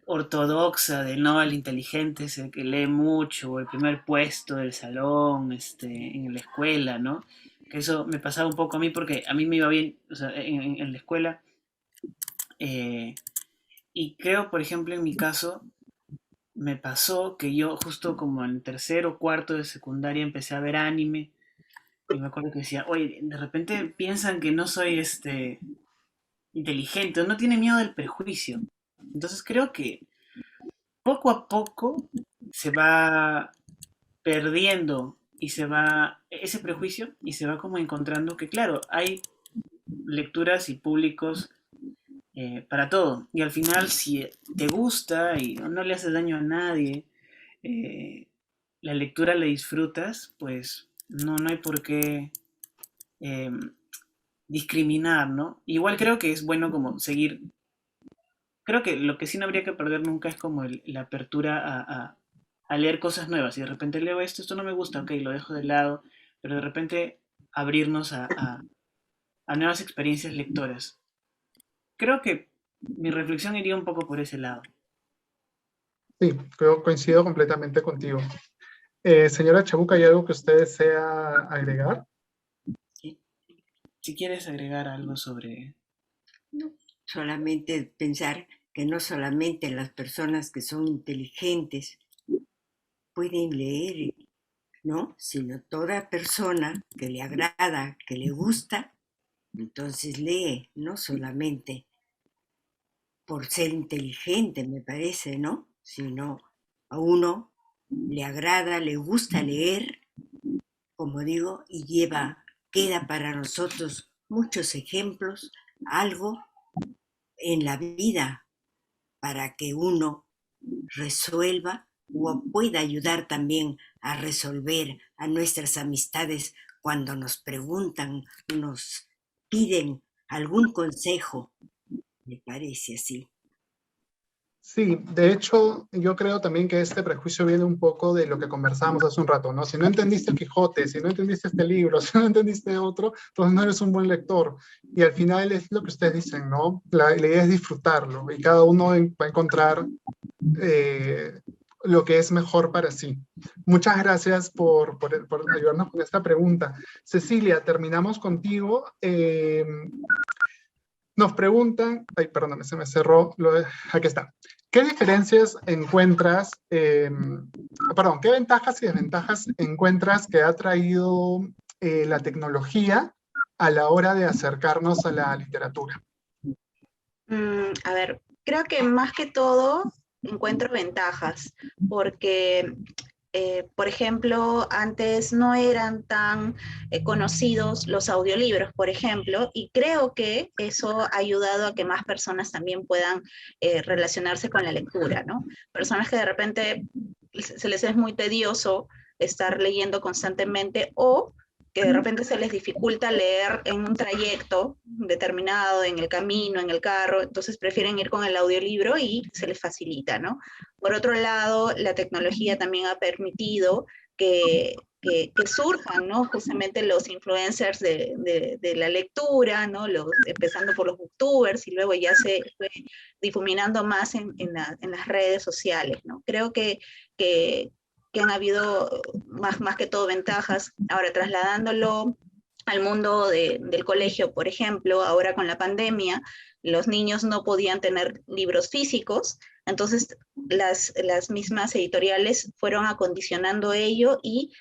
ortodoxa de no, el inteligente es el que lee mucho, o el primer puesto del salón, en la escuela, ¿no? Que eso me pasaba un poco a mí porque a mí me iba bien, o sea, en la escuela. eh, y creo, por ejemplo, en mi caso, me pasó que yo justo como en tercero o cuarto de secundaria empecé a ver anime. Y me acuerdo que decía, oye, de repente piensan que no soy inteligente, o no tienen miedo del prejuicio. Entonces creo que poco a poco se va perdiendo y se va ese prejuicio y se va como encontrando que, claro, hay lecturas y públicos para todo. Y al final, si te gusta y no le haces daño a nadie, eh, la lectura la disfrutas, pues no hay por qué eh, discriminar, ¿no? Igual creo que es bueno como seguir. Creo que lo que sí no habría que perder nunca es como la apertura a leer cosas nuevas. Y de repente leo esto no me gusta, ok, lo dejo de lado, pero de repente abrirnos a nuevas experiencias lectoras. Creo que mi reflexión iría un poco por ese lado. Sí, coincido completamente contigo. Señora Chabuca, ¿hay algo que usted desea agregar? ¿Sí? Si quieres agregar algo sobre... No, solamente pensar que no solamente las personas que son inteligentes pueden leer, ¿no? Sino toda persona que le agrada, que le gusta, entonces lee, no solamente por ser inteligente, me parece, ¿no? Sino a uno le agrada, le gusta leer, como digo, y queda para nosotros muchos ejemplos, algo en la vida para que uno resuelva o pueda ayudar también a resolver a nuestras amistades cuando nos preguntan, nos piden algún consejo, me parece así. Sí, de hecho, yo creo también que este prejuicio viene un poco de lo que conversábamos hace un rato, ¿no? Si no entendiste el Quijote, si no entendiste este libro, si no entendiste otro, entonces no eres un buen lector. Y al final es lo que ustedes dicen, ¿no? La idea es disfrutarlo y cada uno va a encontrar lo que es mejor para sí. Muchas gracias por ayudarnos con esta pregunta. Cecilia, terminamos contigo. Nos preguntan, ay, perdóname, se me cerró, aquí está. ¿Qué diferencias encuentras, perdón, qué ventajas y desventajas encuentras que ha traído la tecnología a la hora de acercarnos a la literatura? A ver, creo que más que todo encuentro ventajas, porque Por ejemplo, antes no eran tan conocidos los audiolibros, por ejemplo, y creo que eso ha ayudado a que más personas también puedan relacionarse con la lectura, ¿no? Personas que de repente se les es muy tedioso estar leyendo constantemente o que de repente se les dificulta leer en un trayecto determinado, en el camino, en el carro, entonces prefieren ir con el audiolibro y se les facilita, ¿no? Por otro lado, la tecnología también ha permitido que surjan, ¿no? Justamente los influencers de la lectura, ¿no? Empezando por los booktubers y luego ya se fue difuminando más en las redes sociales, ¿no? Creo que han habido más que todo ventajas. Ahora, trasladándolo al mundo del colegio, por ejemplo, ahora con la pandemia, los niños no podían tener libros físicos, entonces las mismas editoriales fueron acondicionando ello y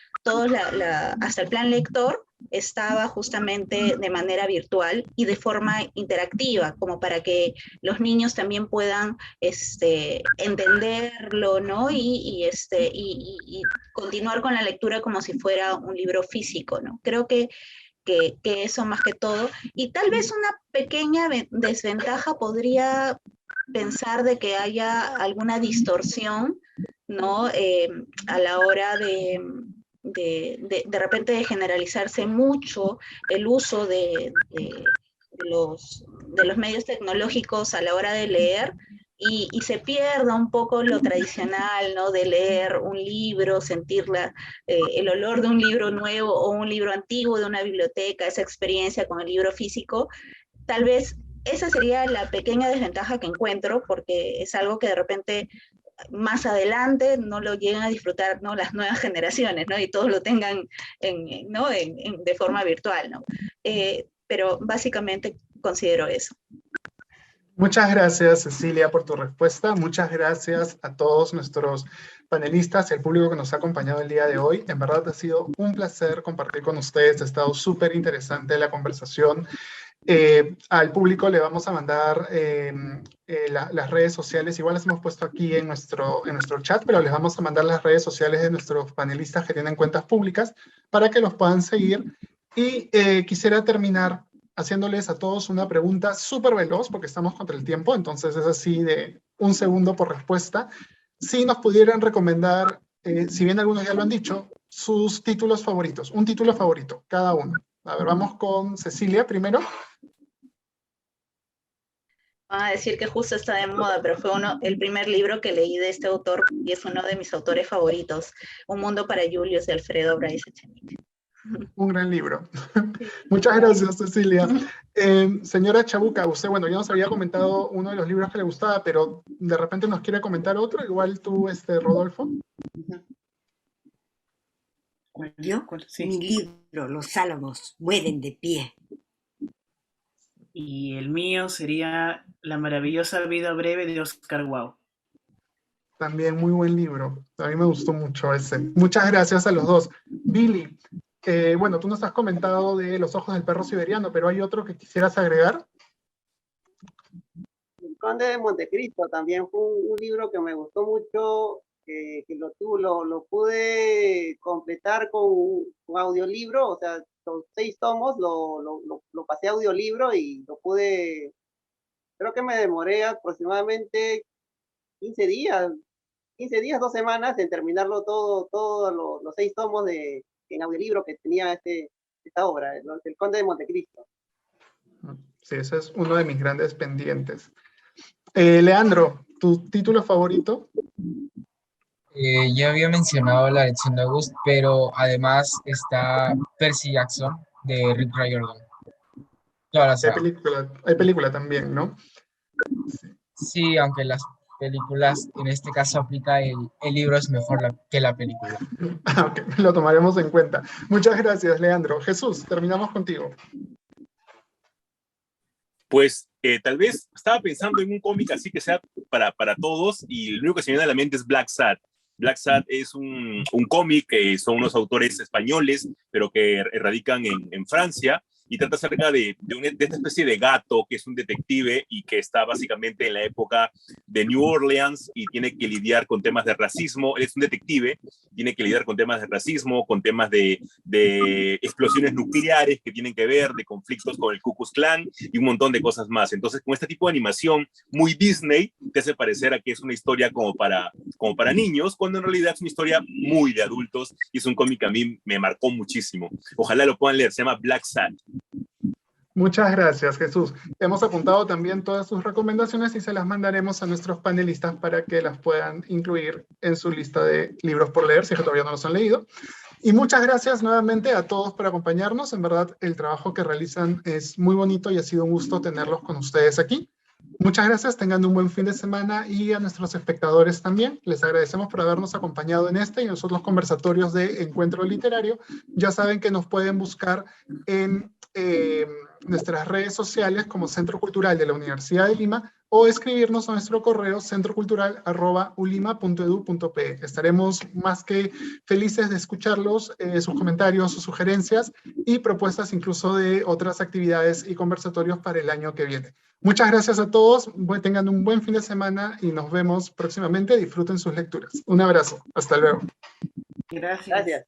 hasta el plan lector estaba justamente de manera virtual y de forma interactiva, como para que los niños también puedan entenderlo, ¿no? Y continuar con la lectura como si fuera un libro físico, ¿no? Creo que eso más que todo. Y tal vez una pequeña desventaja podría pensar de que haya alguna distorsión, ¿no? A la hora de repente de generalizarse mucho el uso de los medios tecnológicos a la hora de leer y se pierda un poco lo tradicional, ¿no? De leer un libro, sentir el olor de un libro nuevo o un libro antiguo de una biblioteca, esa experiencia con el libro físico. Tal vez esa sería la pequeña desventaja que encuentro, porque es algo que de repente más adelante no lo lleguen a disfrutar, ¿no? Las nuevas generaciones, ¿no? Y todos lo tengan ¿no? De forma virtual, ¿no? Pero básicamente considero eso. Muchas gracias, Cecilia, por tu respuesta. Muchas gracias a todos nuestros panelistas y al público que nos ha acompañado el día de hoy. En verdad ha sido un placer compartir con ustedes. Ha estado súper interesante la conversación. Al público le vamos a mandar las redes sociales. Igual las hemos puesto aquí en nuestro chat, pero les vamos a mandar las redes sociales de nuestros panelistas que tienen cuentas públicas para que los puedan seguir. Y quisiera terminar haciéndoles a todos una pregunta súper veloz, porque estamos contra el tiempo, entonces es así de 1 segundo por respuesta. Si nos pudieran recomendar, si bien algunos ya lo han dicho, sus títulos favoritos, un título favorito, cada uno. A ver, vamos con Cecilia primero. Van a decir que justo está de moda, pero fue el primer libro que leí de este autor y es uno de mis autores favoritos, Un mundo para Julius de Alfredo Bryce Echenique. Un gran libro. Muchas gracias, Cecilia. Señora Chabuca, usted, bueno, ya nos había comentado uno de los libros que le gustaba, pero de repente nos quiere comentar otro, igual tú, Rodolfo. ¿Yo? Sí. Mi libro, Los álamos mueren de pie. Y el mío sería La maravillosa vida breve de Oscar Wilde. También muy buen libro. A mí me gustó mucho ese. Muchas gracias a los dos. Billy, bueno, tú nos has comentado de Los ojos del perro siberiano, pero ¿hay otro que quisieras agregar? El Conde de Montecristo también fue un libro que me gustó mucho, que lo pude completar con audiolibro, o sea, los 6 tomos lo pasé a audiolibro y lo pude, creo que me demoré aproximadamente 15 días, 2 semanas en terminarlo todos los 6 tomos en audiolibro que tenía esta obra, El Conde de Montecristo. Sí, ese es uno de mis grandes pendientes. Leandro, ¿tu título favorito? Ya había mencionado La lección de August, pero además está Percy Jackson de Rick Riordan. Toda la saga. Hay película también, ¿no? Sí, aunque las películas, en este caso aplica el libro es mejor que la película. Ok, lo tomaremos en cuenta. Muchas gracias, Leandro. Jesús, terminamos contigo. Pues tal vez estaba pensando en un cómic así que sea para todos y lo único que se me viene a la mente es Black Sad. Black Sad es un cómic que son unos autores españoles, pero que radican en Francia y trata acerca de esta especie de gato que es un detective y que está básicamente en la época de New Orleans y tiene que lidiar con temas de racismo. Él es un detective, tiene que lidiar con temas de racismo, con temas de explosiones nucleares que tienen que ver, de conflictos con el Ku Klux Klan y un montón de cosas más. Entonces, con este tipo de animación muy Disney, te hace parecer a que es una historia como para niños, cuando en realidad es una historia muy de adultos y es un cómic que a mí me marcó muchísimo. Ojalá lo puedan leer, se llama Black Sad. Muchas gracias, Jesús. Hemos apuntado también todas sus recomendaciones y se las mandaremos a nuestros panelistas para que las puedan incluir en su lista de libros por leer, si es que todavía no los han leído. Y muchas gracias nuevamente a todos por acompañarnos. En verdad, el trabajo que realizan es muy bonito y ha sido un gusto tenerlos con ustedes aquí. Muchas gracias, tengan un buen fin de semana y a nuestros espectadores también. Les agradecemos por habernos acompañado en este y en los otros conversatorios de Encuentro Literario. Ya saben que nos pueden buscar en nuestras redes sociales como Centro Cultural de la Universidad de Lima o escribirnos a nuestro correo centrocultural@ulima.edu.pe. Estaremos más que felices de escucharlos, sus comentarios, sus sugerencias y propuestas incluso de otras actividades y conversatorios para el año que viene. Muchas gracias a todos, tengan un buen fin de semana y nos vemos próximamente. Disfruten sus lecturas. Un abrazo, hasta luego. Gracias. Gracias.